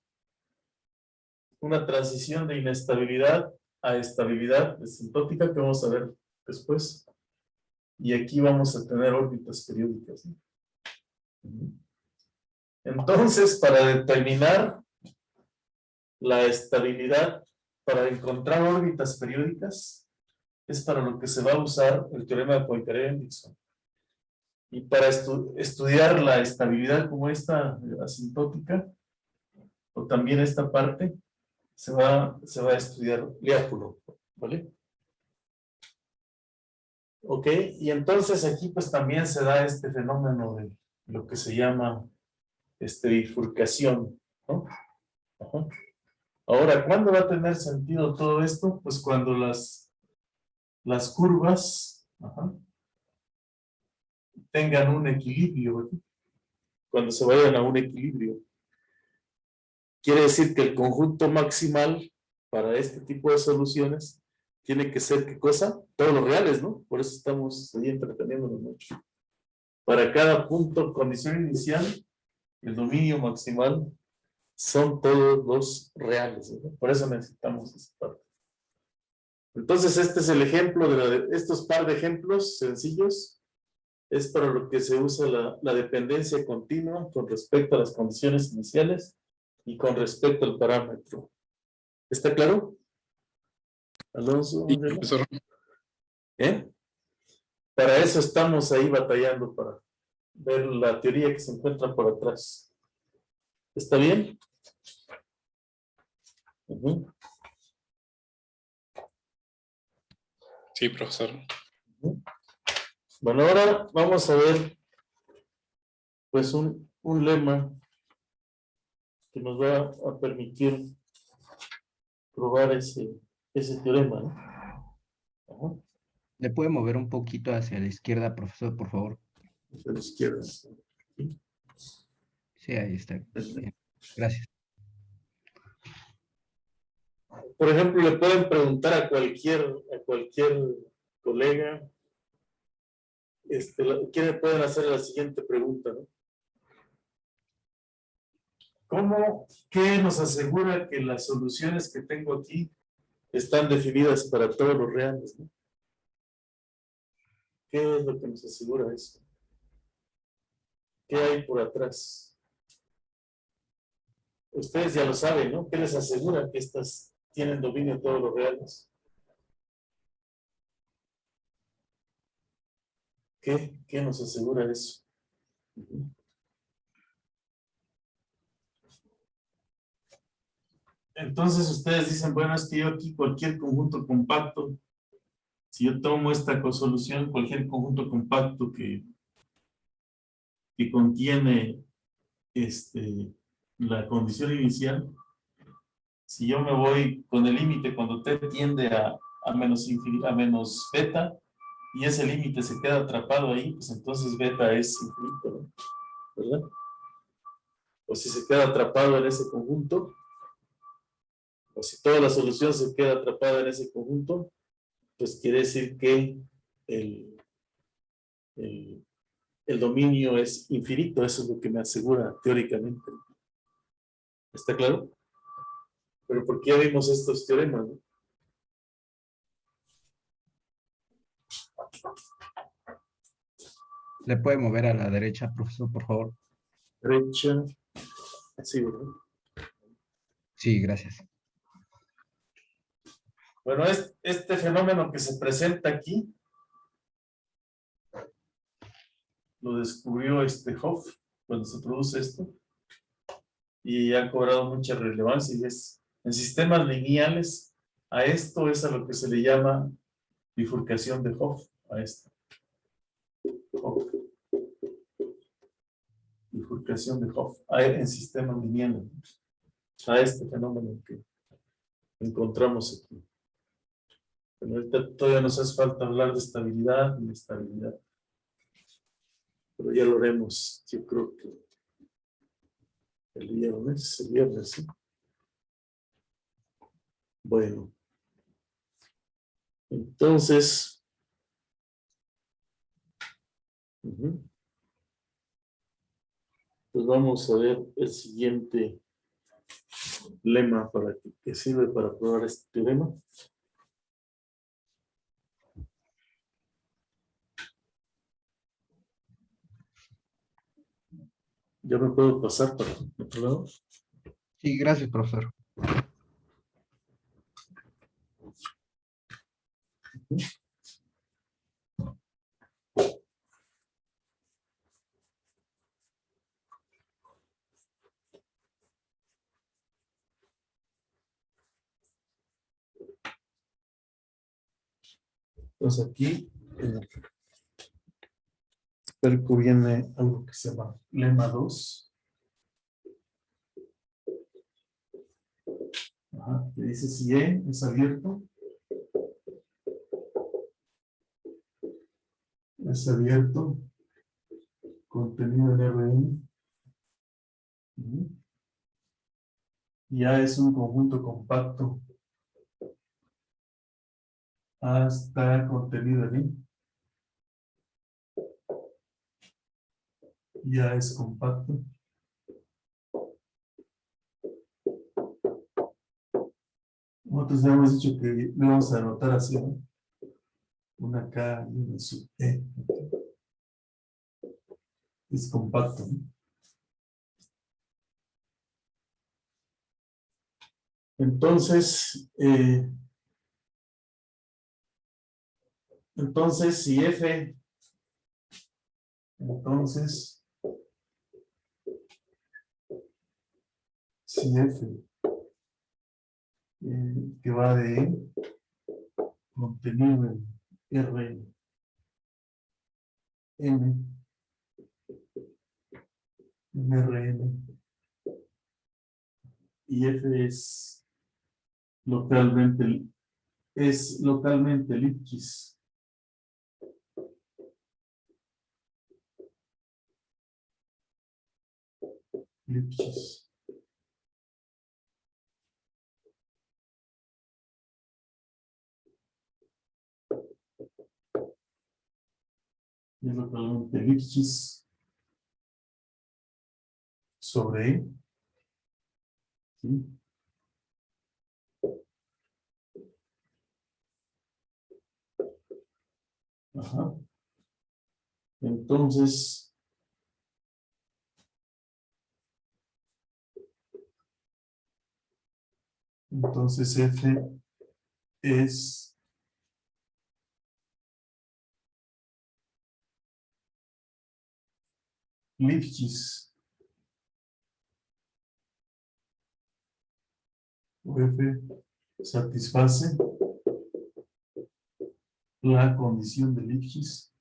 una transición de inestabilidad a estabilidad asintótica que vamos a ver después. Y aquí vamos a tener órbitas periódicas, ¿no? Entonces, para determinar la estabilidad, para encontrar órbitas periódicas, es para lo que se va a usar el teorema de Poincaré-Hendrickson. Y para estudiar la estabilidad como esta asintótica, o también esta parte, se va a estudiar Lyapunov, ¿vale? Ok, y entonces aquí pues también se da este fenómeno de lo que se llama bifurcación, ¿no? Ajá. Ahora, ¿cuándo va a tener sentido todo esto? Pues cuando las curvas, ajá, tengan un equilibrio, ¿verdad? Cuando se vayan a un equilibrio. Quiere decir que el conjunto maximal para este tipo de soluciones tiene que ser, ¿qué cosa? Todos los reales, ¿no? Por eso estamos ahí entreteniéndonos mucho. Para cada punto, condición inicial, el dominio maximal son todos los reales, ¿no? Por eso necesitamos esa parte. Entonces, este es el ejemplo de estos par de ejemplos sencillos. Es para lo que se usa la dependencia continua con respecto a las condiciones iniciales y con respecto al parámetro. ¿Está claro? Alonso. Sí, profesor. Para eso estamos ahí batallando, para ver la teoría que se encuentra por atrás. ¿Está bien? Sí, profesor. Bueno, ahora vamos a ver pues un lema que nos va a permitir probar ese teorema, ¿no? Ajá. ¿Le puede mover un poquito hacia la izquierda, profesor, por favor? De la izquierda. Sí, ahí está. Bien. Gracias. Por ejemplo, le pueden preguntar a cualquier colega, ¿quiénes pueden hacer la siguiente pregunta, ¿no? ¿Qué nos asegura que las soluciones que tengo aquí están definidas para todos los reales, ¿no? ¿Qué es lo que nos asegura eso? ¿Qué hay por atrás? Ustedes ya lo saben, ¿no? ¿Qué les asegura que estas tienen dominio de todos los reales? ¿Qué nos asegura eso? Entonces ustedes dicen, bueno, es que yo aquí cualquier conjunto compacto, si yo tomo esta cosolución, cualquier conjunto compacto que contiene la condición inicial, si yo me voy con el límite cuando t tiende a menos beta, y ese límite se queda atrapado ahí, pues entonces beta es infinito, ¿no? ¿Verdad? O si se queda atrapado en ese conjunto, o si toda la solución se queda atrapada en ese conjunto, pues quiere decir que el dominio es infinito. Eso es lo que me asegura teóricamente. ¿Está claro? Pero ¿por qué vimos estos teoremas, no? ¿Le puede mover a la derecha, profesor, por favor? Derecha. Sí, ¿verdad? Sí, gracias. Bueno, este fenómeno que se presenta aquí lo descubrió Hopf cuando se produce esto, y ha cobrado mucha relevancia, y es en sistemas lineales. A esto es a lo que se le llama bifurcación de Hopf, a esto. bifurcación de Hopf en sistema lineal, a este fenómeno que encontramos aquí. Pero ahorita todavía nos hace falta hablar de estabilidad y inestabilidad. Pero ya lo haremos, yo creo que el viernes, ¿sí? Bueno. Entonces, pues vamos a ver el siguiente lema para que sirve para probar este teorema. ¿Ya me puedo pasar para otro lado? Sí, gracias, profesor. Entonces aquí Perco viene algo que se llama lema 2. Ajá, que dice si E es abierto. Es abierto. Contenido en Rn. Y A es un conjunto compacto. A está contenido en I. Ya es compacto. Nosotros ya hemos dicho que le vamos a anotar así, ¿no? Una K y una sub E. Es compacto, ¿no? Entonces, si F, si F, que va de E, contenido en Rn, en Rn, y F es localmente Lipschitz. Lipschitz. Es localmente Lipschitz sobre E. ¿Sí? Ajá. Entonces, F es Lipschitz. O F satisface la condición de Lipschitz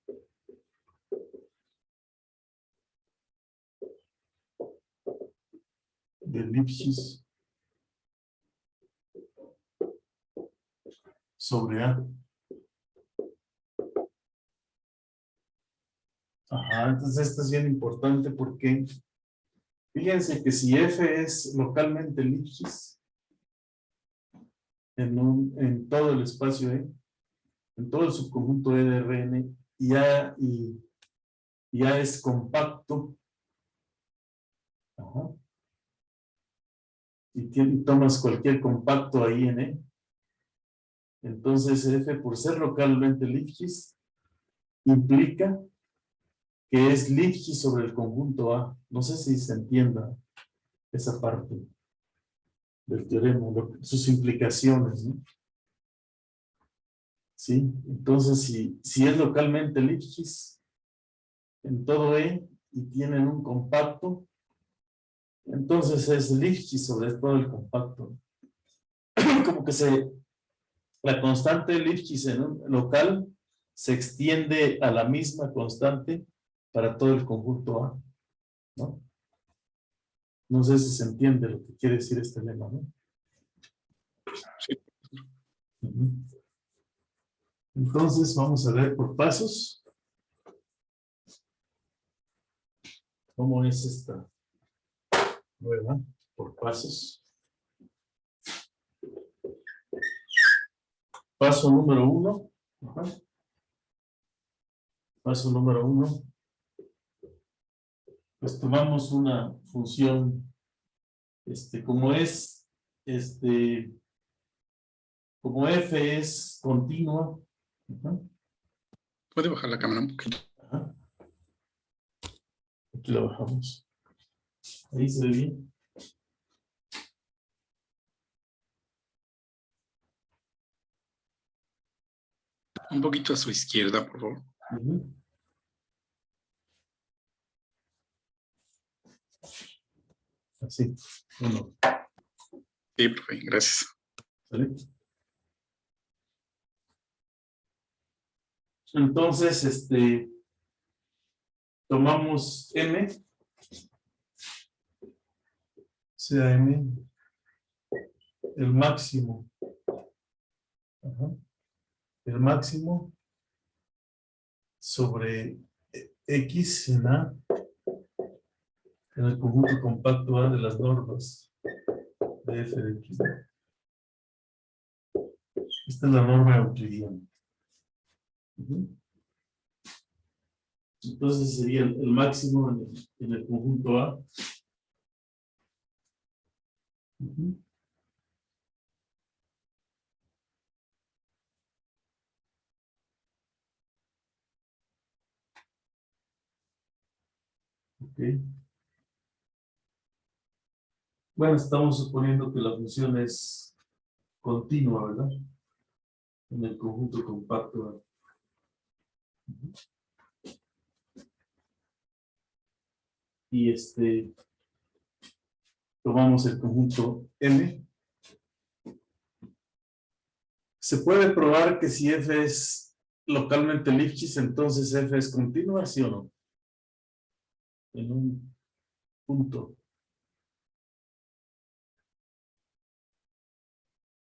sobre A. Ajá, entonces esto es bien importante porque fíjense que si F es localmente Lipschitz en todo el espacio E, en todo el subconjunto E de Rn, y A es compacto, ajá, y tomas cualquier compacto ahí en E, entonces F por ser localmente Lipschitz implica que es Lipschitz sobre el conjunto A. No sé si se entienda esa parte del teorema, sus implicaciones, ¿no? ¿Sí? Entonces, si es localmente Lipschitz en todo E y tienen un compacto, entonces es Lipschitz sobre todo el compacto. Como que la constante de Lipschitz en un local se extiende a la misma constante para todo el conjunto A, ¿no? No sé si se entiende lo que quiere decir este lema, ¿no? Sí. Ujú. Entonces vamos a ver por pasos cómo es esta prueba por pasos. Paso número 1. Ajá. Paso número 1. Pues tomamos una función, como es, como f es continua. Ajá. Puede bajar la cámara un poquito. Ajá. Aquí la bajamos. Ahí se ve bien. Un poquito a su izquierda, por favor. Ujú. Así. Uno. Sí, profe, gracias. ¿Sale? Entonces, tomamos m, sea m, el máximo. Ajá. El máximo sobre x en A, en el conjunto compacto A de las normas de f de x. Esta es la norma euclidiana. Ujú. Entonces sería el máximo en el conjunto A. Ujú. Ok. Bueno, estamos suponiendo que la función es continua, ¿verdad? En el conjunto compacto A. Ujú. Y tomamos el conjunto M. Se puede probar que si F es localmente Lipschitz, entonces F es continua, ¿sí o no? En un punto.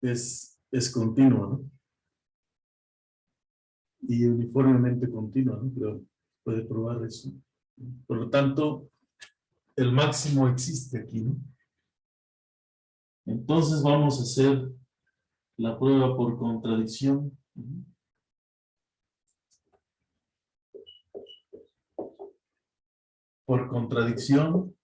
Es continua, ¿no? Y uniformemente continua, ¿no? Pero puede probar eso. Por lo tanto, el máximo existe aquí, ¿no? Entonces vamos a hacer la prueba por contradicción. Por contradicción.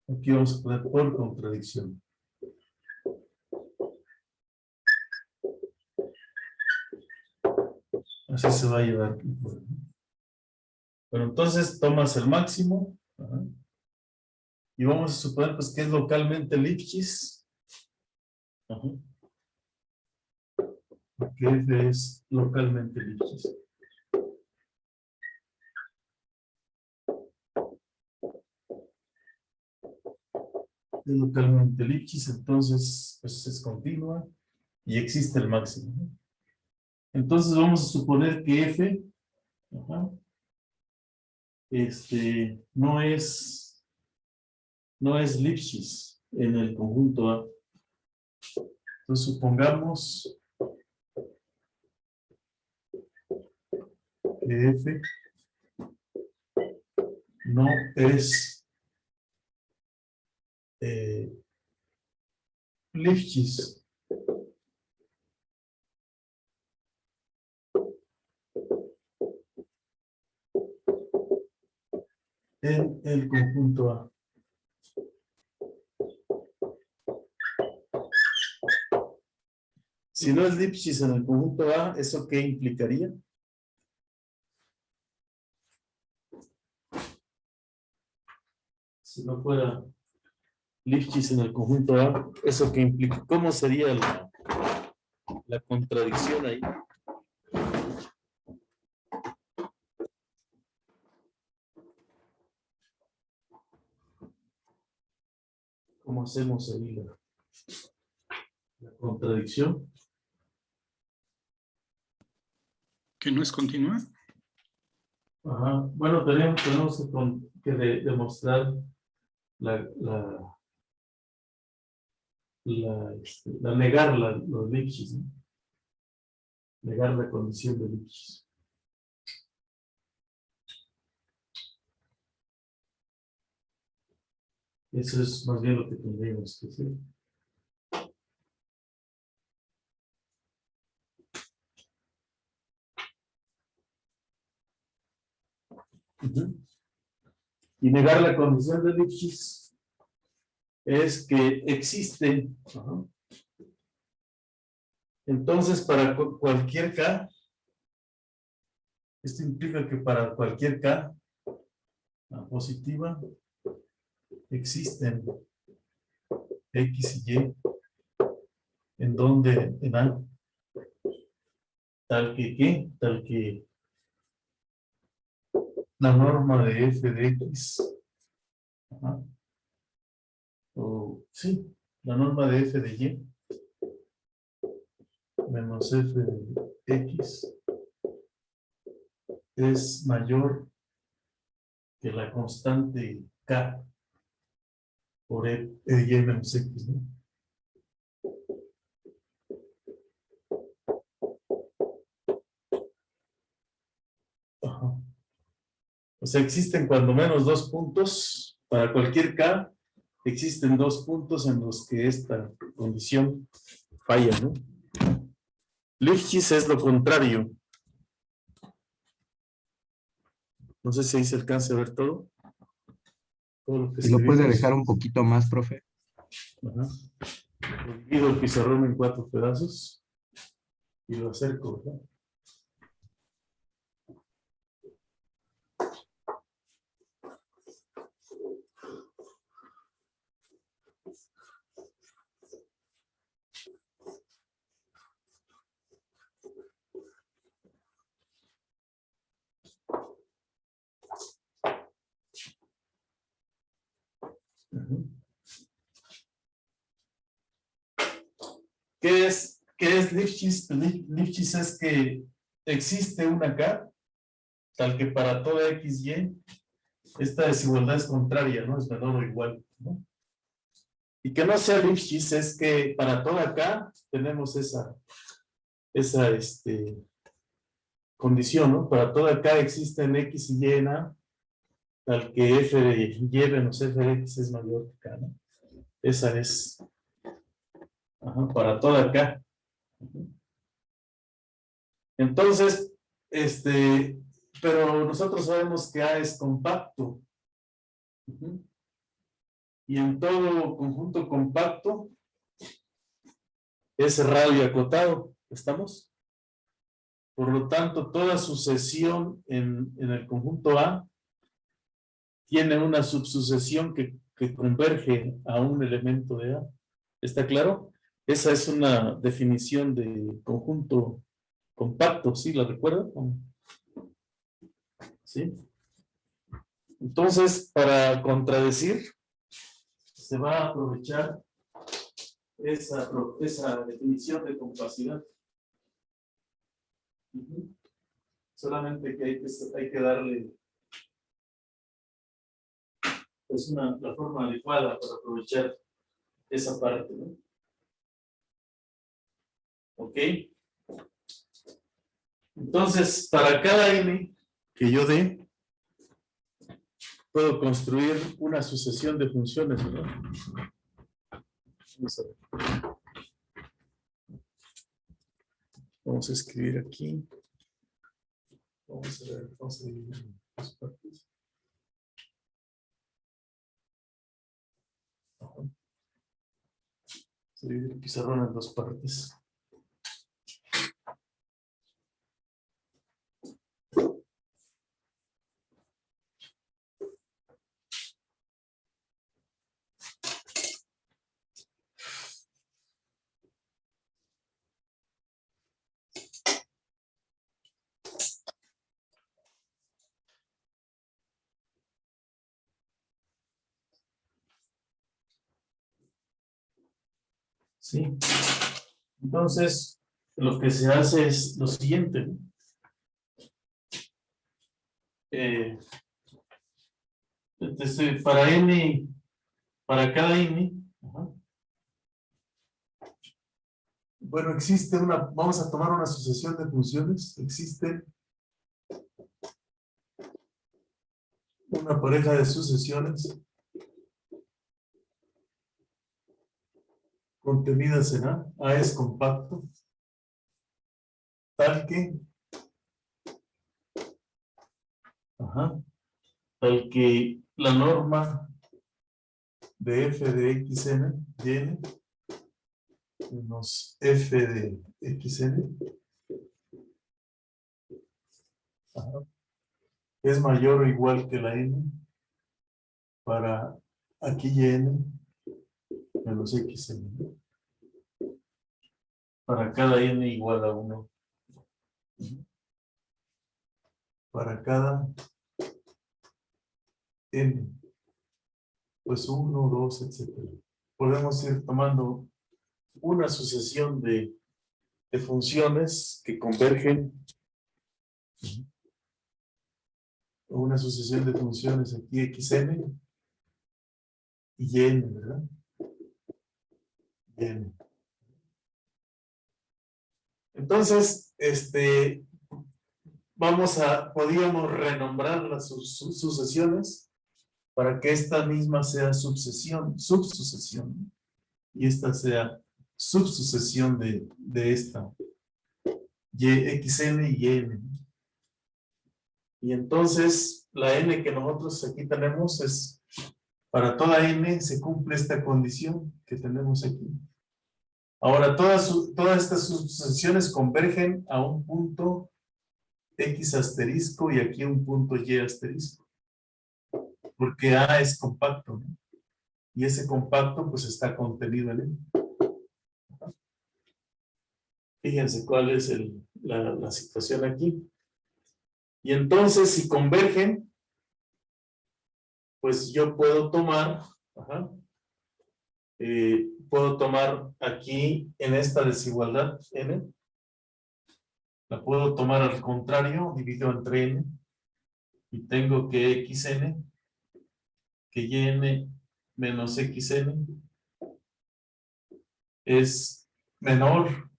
Aquí vamos a poner por contradicción. Así se va a llevar. Pero entonces tomas el máximo. Ajá, y vamos a suponer pues que es localmente Lipschitz. Ajá, que F es localmente Lipschitz. Es localmente Lipschitz, entonces pues es continua y existe el máximo, ¿no? Entonces vamos a suponer que F, ajá, no es Lipschitz en el conjunto A. Entonces supongamos que F no es Lipschitz en el conjunto A. Si no es Lipschitz en el conjunto A, ¿eso qué implicaría? Si no fuera Lipschitz en el conjunto A, ¿eso qué implica? ¿Cómo sería la contradicción ahí? ¿Cómo hacemos ahí la contradicción? ¿Que no es continua? Ajá. Bueno, tenemos que demostrar negar los Lipschitz, ¿no? Negar la condición de Lipschitz. Eso es más bien lo que tendríamos que hacer. Ujú. Y negar la condición de Lipschitz es que existe. Ajá. Entonces, para cualquier K, esto implica que para cualquier K positiva existen X y Y en donde en A, tal que la norma de f de X, ajá, o sí, la norma de f de Y menos f de X es mayor que la constante K por E de Y menos X, ¿no? Ajá. O sea, existen cuando menos dos puntos, para cualquier K, existen dos puntos en los que esta condición falla, ¿no? Lipschitz es lo contrario. No sé si ahí se alcance a ver todo. Todo lo que ¿Y lo puede escribimos. dejar un poquito más, profe? Ajá. Divido el pizarrón en 4 pedazos y lo acerco, ¿verdad? Ujú. ¿Qué es Lipschitz? Lipschitz es que existe una K, tal que para toda X, Y, esta desigualdad es contraria, ¿no? Es menor o igual, ¿no? Y que no sea Lipschitz es que para toda K tenemos esa condición, ¿no? Para toda K existen X y Y en A, tal que F de Y menos F de X es mayor que K, ¿no? Esa es, ajá, para toda K. Entonces, pero nosotros sabemos que A es compacto. Ujú. Y en todo conjunto compacto es radio acotado. ¿Estamos? Por lo tanto, toda sucesión en el conjunto A tiene una subsucesión que converge a un elemento de A. ¿Está claro? Esa es una definición de conjunto compacto, ¿sí? ¿La recuerdan? ¿Sí? Entonces, para contradecir, se va a aprovechar esa definición de compacidad. Ujú. Solamente que hay que darle pues la forma adecuada para aprovechar esa parte, ¿no? ¿Ok? Entonces, para cada n que yo dé, puedo construir una sucesión de funciones, ¿verdad? Vamos a ver. Vamos a escribir aquí. Vamos a ver, vamos a dividir en dos partes. Se divide el pizarrón en dos partes. Sí. Entonces, lo que se hace es lo siguiente, ¿no? para n, para cada n, ajá. Bueno, existe vamos a tomar una sucesión de funciones, existe una pareja de sucesiones contenidas en A es compacto, tal que, tal que la norma de f de xn, y n, menos f de xn, es mayor o igual que la n para aquí y n menos xn, ¿no? Para cada n igual a 1. Para cada n, pues 1, 2, etcétera. Podemos ir tomando una sucesión de funciones que convergen, una sucesión de funciones aquí xn y n, ¿verdad? Y n. Entonces, podríamos renombrar las sucesiones para que esta misma sea subsucesión, y esta sea subsucesión de esta, xn y n. Y entonces, la n que nosotros aquí tenemos es, para toda n se cumple esta condición que tenemos aquí. Ahora, todas estas sucesiones convergen a un punto x asterisco y aquí un punto y asterisco. Porque A es compacto, ¿no? Y ese compacto pues está contenido en él. Fíjense cuál es la situación aquí. Y entonces, si convergen, pues yo puedo tomar, puedo tomar aquí en esta desigualdad n, la puedo tomar al contrario, divido entre n, y tengo que xn, que yn menos xn es menor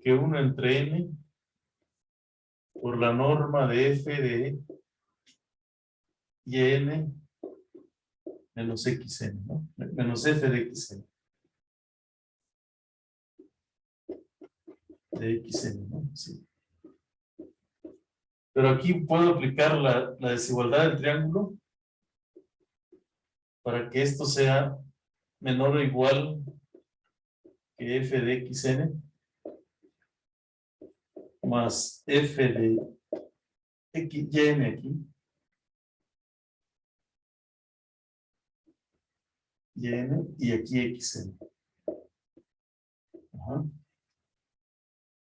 que 1 entre n por la norma de f de yn menos xn, ¿no? Menos f de xn. De xn, ¿no? Sí. Pero aquí puedo aplicar la desigualdad del triángulo para que esto sea menor o igual que f de xn más f de yn aquí, yn y aquí xn.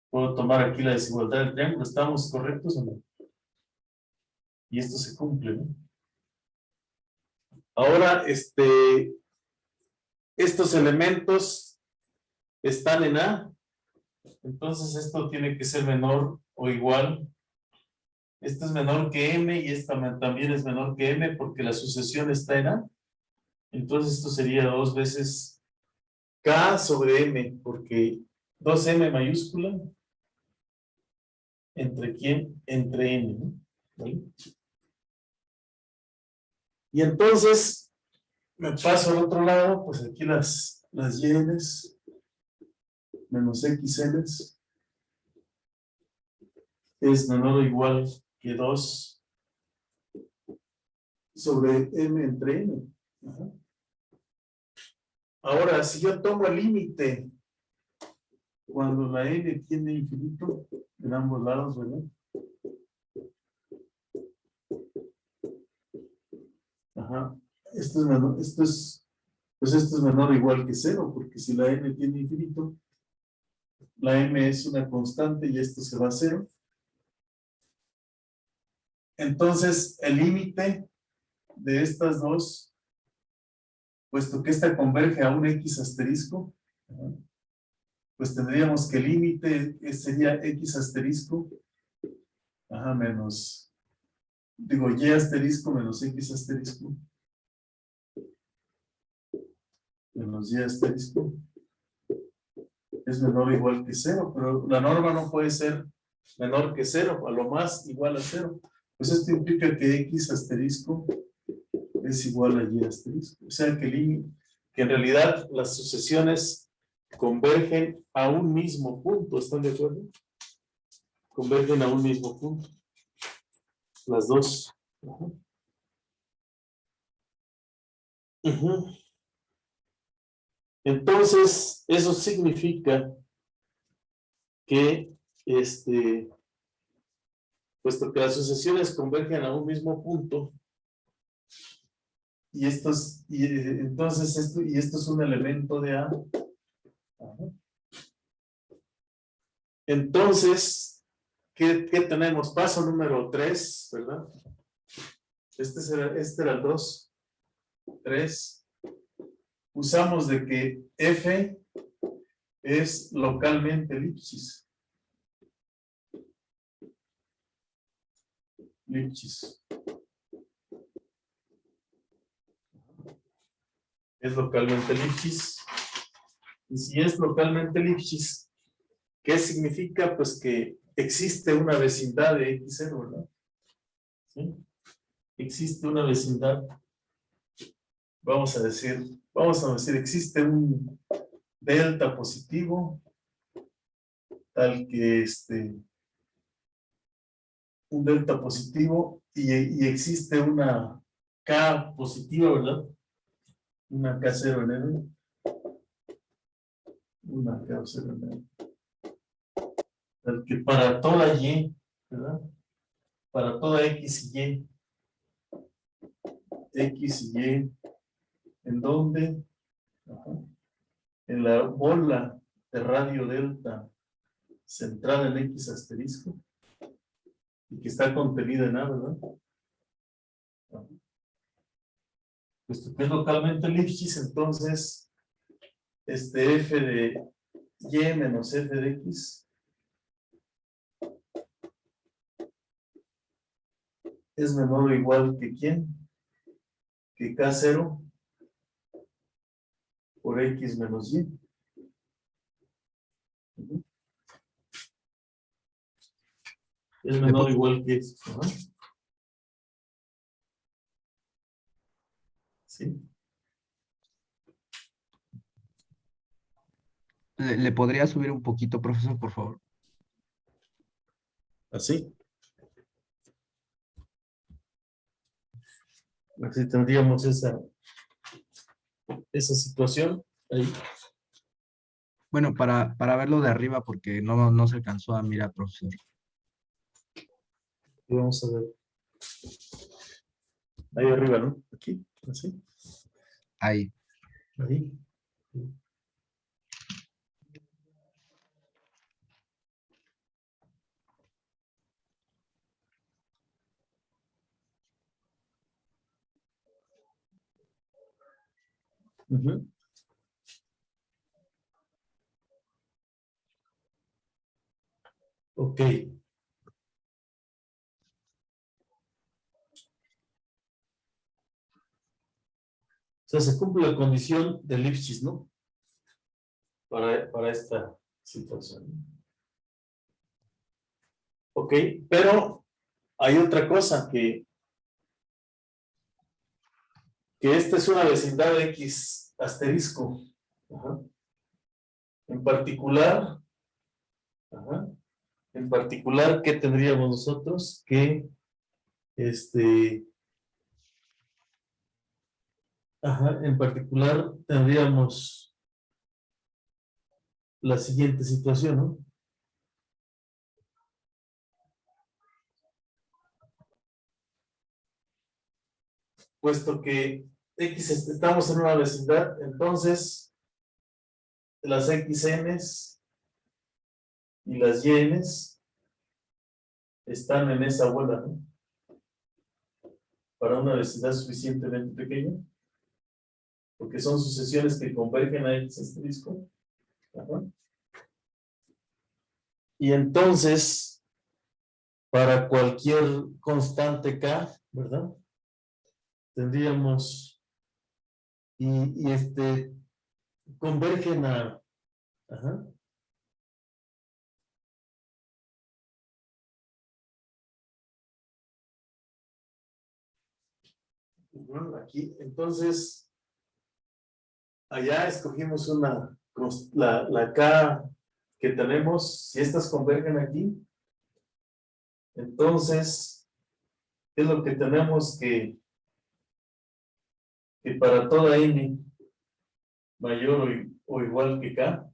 Puedo tomar aquí la desigualdad del triángulo. ¿Estamos correctos o no? Y esto se cumple, ¿no? Ahora, estos elementos están en A. Entonces esto tiene que ser menor o igual. Esto es menor que M y esta también es menor que M porque la sucesión está en A. Entonces esto sería 2 veces K sobre M, porque 2M mayúscula, ¿entre quién? Entre N, ¿no? ¿Vale? Y entonces, me paso al otro lado, pues aquí las YNs menos XNs es menor o igual que 2 sobre M entre N. Ahora, si yo tomo el límite cuando la N tiene infinito en ambos lados, ¿verdad? Esto es menor, pues esto es menor o igual que 0, porque si la N tiene infinito, la M es una constante y esto se va a 0. Entonces, el límite de estas dos, puesto que esta converge a un X asterisco, pues tendríamos que el límite sería X asterisco, menos digo, y asterisco menos x asterisco menos y asterisco es menor o igual que 0, pero la norma no puede ser menor que 0, a lo más igual a 0. Pues esto implica que x asterisco es igual a y asterisco. O sea que en realidad las sucesiones convergen a un mismo punto, ¿están de acuerdo? Convergen a un mismo punto. Las dos. Ujú. Ujú. Entonces, eso significa que puesto que las sucesiones convergen a un mismo punto, y esto es un elemento de A. Ajá. Entonces, ¿qué tenemos? Paso número 3, ¿verdad? Este era el 2. 3. Usamos de que F es localmente Lipschitz. Es localmente Lipschitz. Y si es localmente Lipschitz, ¿qué significa? Pues que existe una vecindad de X0, ¿verdad? ¿Sí? Existe una vecindad. Vamos a decir, existe un delta positivo, tal que un delta positivo, y existe una K positiva, ¿verdad? Una K0 en N. Una K0 en N. Tal que para toda Y, ¿verdad? Para toda X y Y. X y Y, ¿en dónde? Ajá. En la bola de radio delta centrada en X asterisco y que está contenida en A, ¿verdad? Puesto que es localmente Lipschitz, entonces F de Y menos F de X es menor o igual que ¿quién? Que K0 por X menos Y. Es menor o igual que eso. Ajá. ¿Sí? ¿Le podría subir un poquito, profesor, por favor? Así. Así tendríamos esa situación ahí. Bueno, para verlo de arriba, porque no se alcanzó a mirar, profesor. Y vamos a ver. Ahí arriba, ¿no? Aquí, así. Ahí. Ahí. Ujú. Ok. O sea, se cumple la condición de Lipschitz, ¿no? Para esta situación. Ok, pero hay otra cosa que esta es una vecindad de X asterisco. Ajá. En particular, ajá, ¿qué tendríamos nosotros? Que ajá, en particular tendríamos la siguiente situación, ¿no? Puesto que X estamos en una vecindad, entonces las XNs y las YNs están en esa bola, ¿no? Para una vecindad suficientemente pequeña, porque son sucesiones que convergen a X asterisco. Ajá. Y entonces, para cualquier constante K, ¿verdad? Tendríamos, convergen a, ajá. Bueno, aquí, entonces, allá escogimos la K que tenemos, si estas convergen aquí, entonces, ¿qué es lo que tenemos que para toda n mayor o igual que K,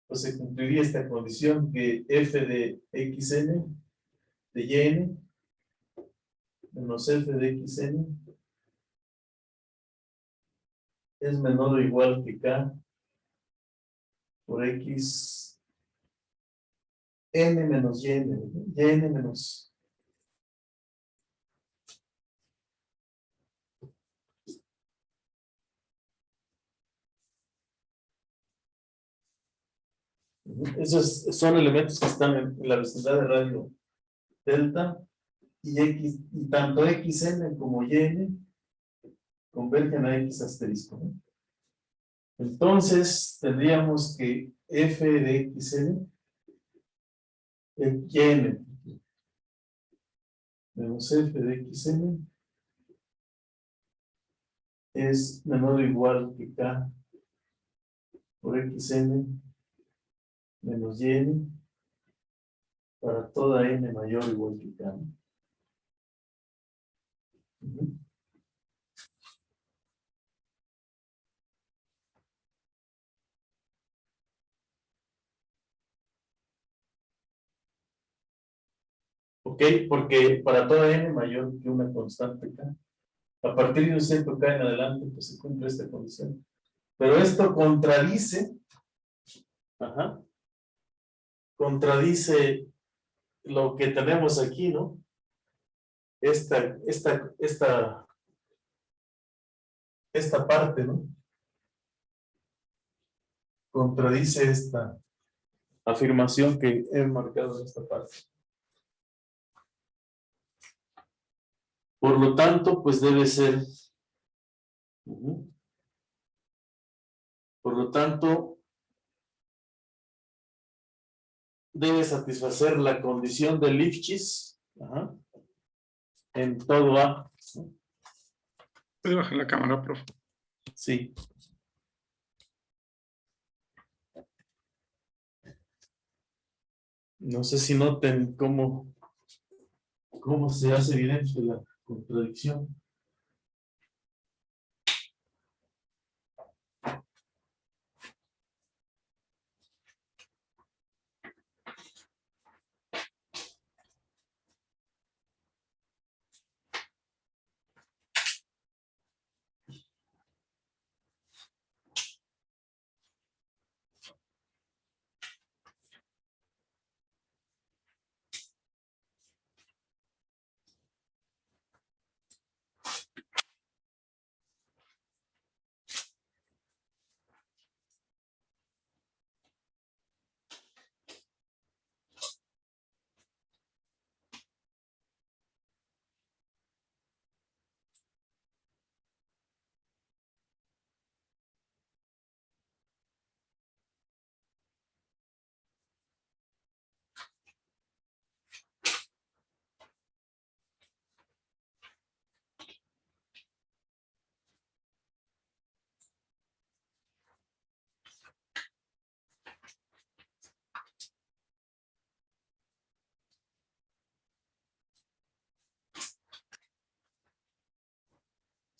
pues se cumpliría esta condición que f de xn de yn menos f de xn es menor o igual que K por x n menos yn, yn menos esos son elementos que están en la vecindad de radio delta y tanto xn como yn convergen a x asterisco, ¿no? Entonces tendríamos que f de xn yn menos f de xn es menor o igual que K por xn menos yn para toda n mayor o igual que K. Ujú. Ok, porque para toda n mayor que una constante K, a partir de un cierto K en adelante, pues se cumple esta condición. Pero esto contradice, ajá, contradice lo que tenemos aquí, ¿no? Esta parte, ¿no? Contradice esta afirmación que he marcado en esta parte. Por lo tanto, pues debe ser. Ujú. Por lo tanto, debe satisfacer la condición de Lifshitz, ajá, en todo A. ¿Puede bajar la cámara, profe? Sí. No sé si noten cómo se hace evidente la contradicción.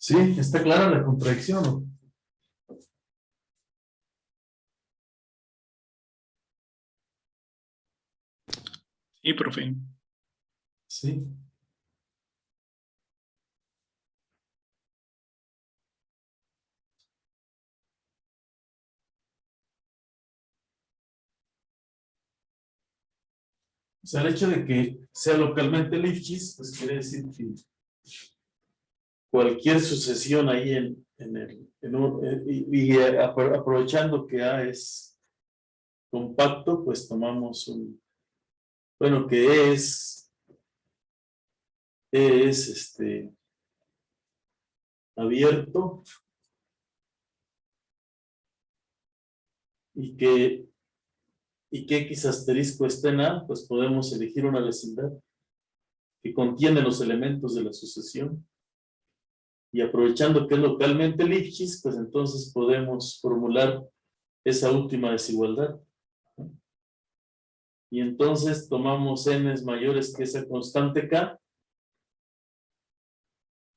Sí, está clara la contradicción, ¿no? Sí, profe. Sí. O sea, el hecho de que sea localmente Lifshitz, pues quiere decir que cualquier sucesión ahí aprovechando que A es compacto, pues tomamos Bueno, que es abierto y que X asterisco está en A, pues podemos elegir una vecindad que contiene los elementos de la sucesión. Y aprovechando que es localmente Lipschitz, pues entonces podemos formular esa última desigualdad. Y entonces tomamos n mayores que esa constante K,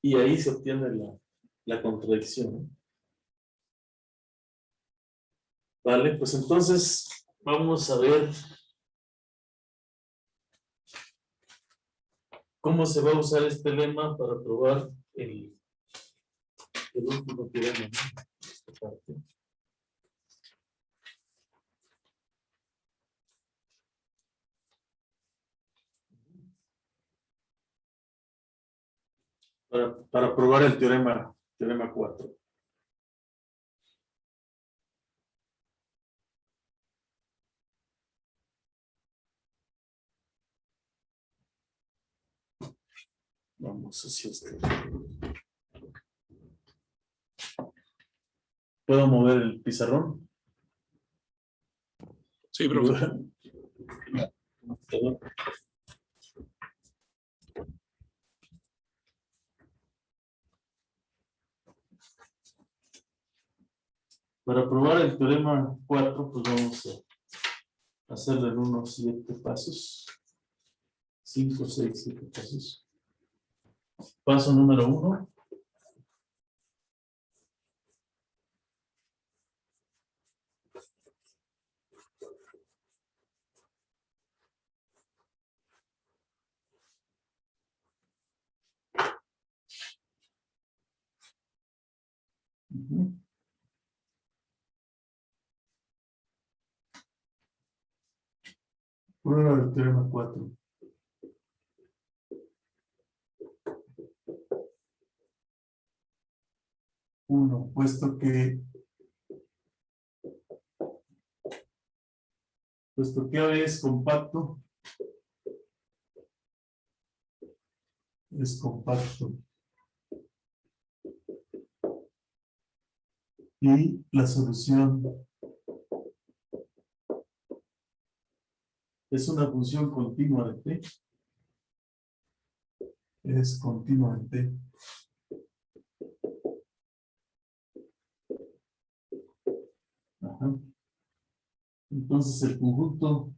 y ahí se obtiene la contradicción, ¿no? Vale, pues entonces vamos a ver cómo se va a usar este lema para probar el último teorema, ¿no? Esta parte. Para probar el teorema 4. Vamos hacia este. ¿Puedo mover el pizarrón? Sí, profe. Para probar el teorema 4, pues vamos a hacerlo en unos 7 pasos. 5, 6, 7 pasos. Paso número 1. Prueba del teorema 4. Uno, puesto que A es compacto, y la solución es una función continua de t, es continua de t. Ajá. Entonces el conjunto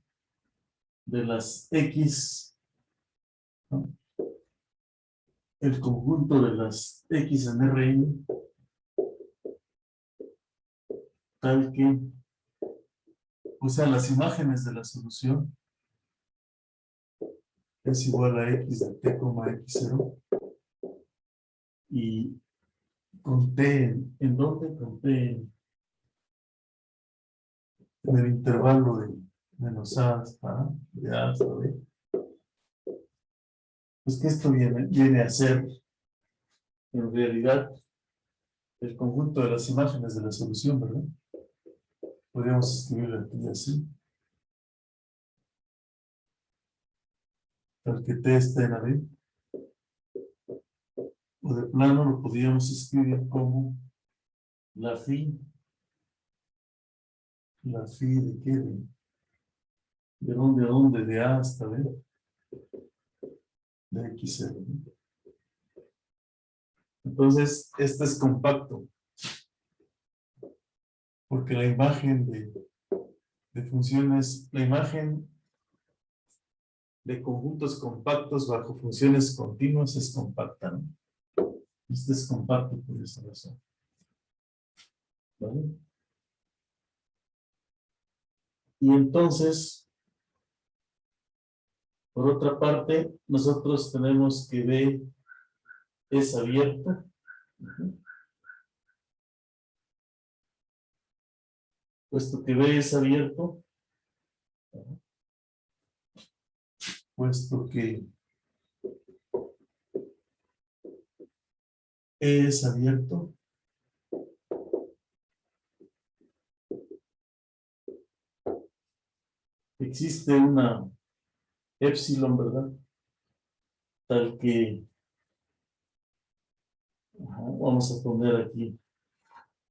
de las x, ¿no? El conjunto de las x en Rn, tal que, o sea, las imágenes de la solución es igual a x de t, x0, y con t, ¿en dónde? Con t en el intervalo de menos a hasta de a hasta b. Pues que esto viene a ser en realidad el conjunto de las imágenes de la solución, ¿verdad? Podríamos escribirlo aquí así. Para que t esté en la b. O de plano lo podríamos escribir como la phi de qué, de dónde a dónde, de a hasta b, de x0, ¿no? Entonces, este es compacto, porque la imagen de funciones, la imagen de conjuntos compactos bajo funciones continuas es compacta, ¿no? Este es compacto por esa razón. ¿Vale? Y entonces, por otra parte, nosotros tenemos que B es abierta. Puesto que B es abierto, puesto que E es abierto, existe una epsilon, ¿verdad? Tal que, vamos a poner aquí,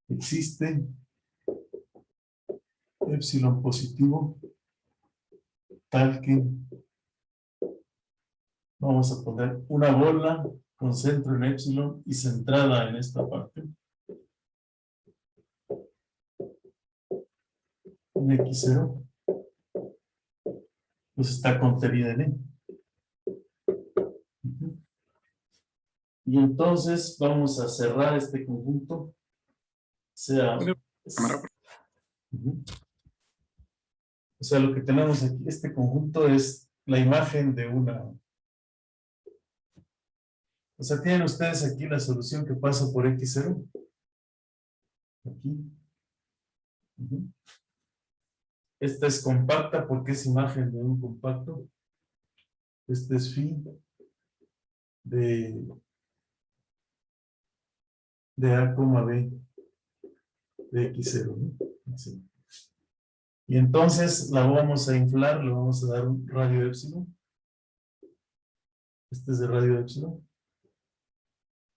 existe epsilon positivo, tal que, vamos a poner una bola con centro en epsilon y centrada en esta parte. En X0, pues está contenida en E. Y entonces vamos a cerrar este conjunto. Sea, o sea, lo que tenemos aquí, este conjunto es la imagen de una. O sea, tienen ustedes aquí la solución que pasa por X0. Aquí. Esta es compacta porque es imagen de un compacto. Este es phi de A, B de X0, ¿no? Así. Y entonces la vamos a inflar, le vamos a dar un radio epsilon. Este es de radio epsilon.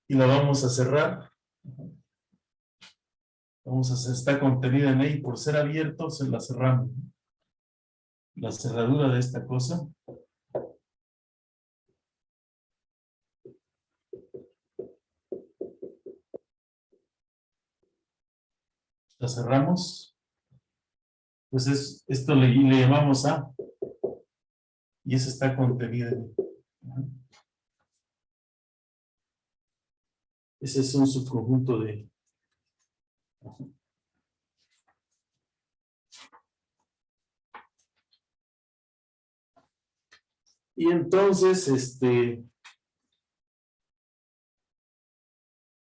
Y la vamos a cerrar. Vamos a hacer, está contenida en E y por ser abierto se la cerramos. La cerradura de esta cosa. La cerramos. Pues esto le llamamos A. Y eso está contenido en E. Ese es un subconjunto de. Y entonces,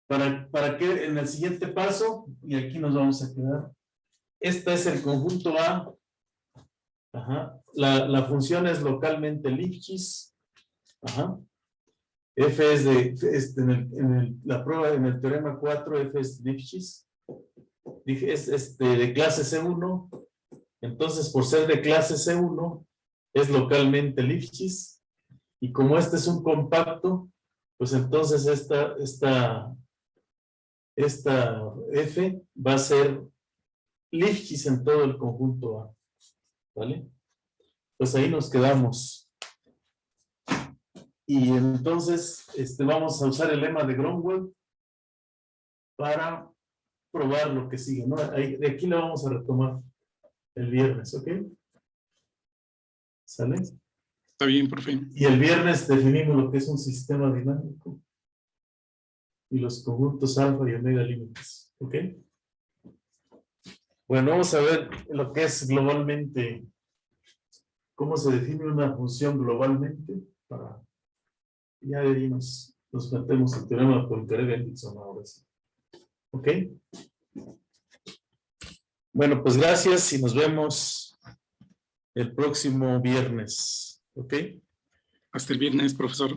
para que en el siguiente paso, y aquí nos vamos a quedar, este es el conjunto A. Ajá. La función es localmente Lipschitz. Ajá. F es de, la prueba, en el teorema 4, F es Lipschitz. Dije, es de clase C1. Entonces, por ser de clase C1, es localmente Lipschitz. Y como este es un compacto, pues entonces esta F va a ser Lipschitz en todo el conjunto A. ¿Vale? Pues ahí nos quedamos. Y entonces vamos a usar el lema de Gromwell para probar lo que sigue, ¿no? De aquí lo vamos a retomar el viernes, ¿ok? ¿Sale? Está bien, profe. Y el viernes definimos lo que es un sistema dinámico y los conjuntos alfa y omega límites, ¿ok? Bueno, vamos a ver lo que es globalmente, cómo se define una función globalmente para, ya de ahí nos metemos el teorema de Poincaré-Bendixson ahora sí. ¿Ok? Bueno, pues gracias y nos vemos el próximo viernes. ¿Ok? Hasta el viernes, profesor.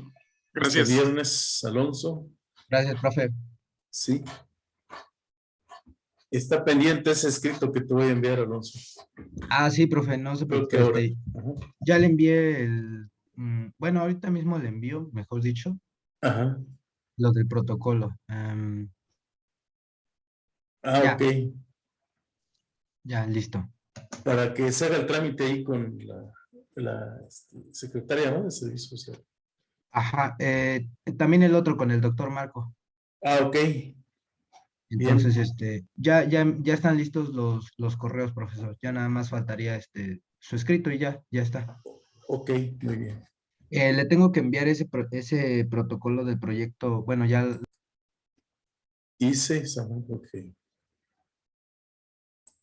Gracias. Hasta el viernes, Alonso. Gracias, profe. Sí. Está pendiente ese escrito que te voy a enviar, Alonso. Ah, sí, profe, no se Creo que preocupe. ahora. Ajá. Ya le envié bueno, ahorita mismo le envío, mejor dicho, Ajá. lo del protocolo. Ah, Ya. ok. Ya, listo. Para que se haga el trámite ahí con la secretaria, ¿no? De Servicio Social. Ajá, también el otro con el doctor Marco. Ah, ok. Entonces, Bien. ya están listos los correos, profesor. Ya nada más faltaría su escrito y ya está. Ok, muy bien. Le tengo que enviar ese protocolo del proyecto. Bueno, ya Hice, ok.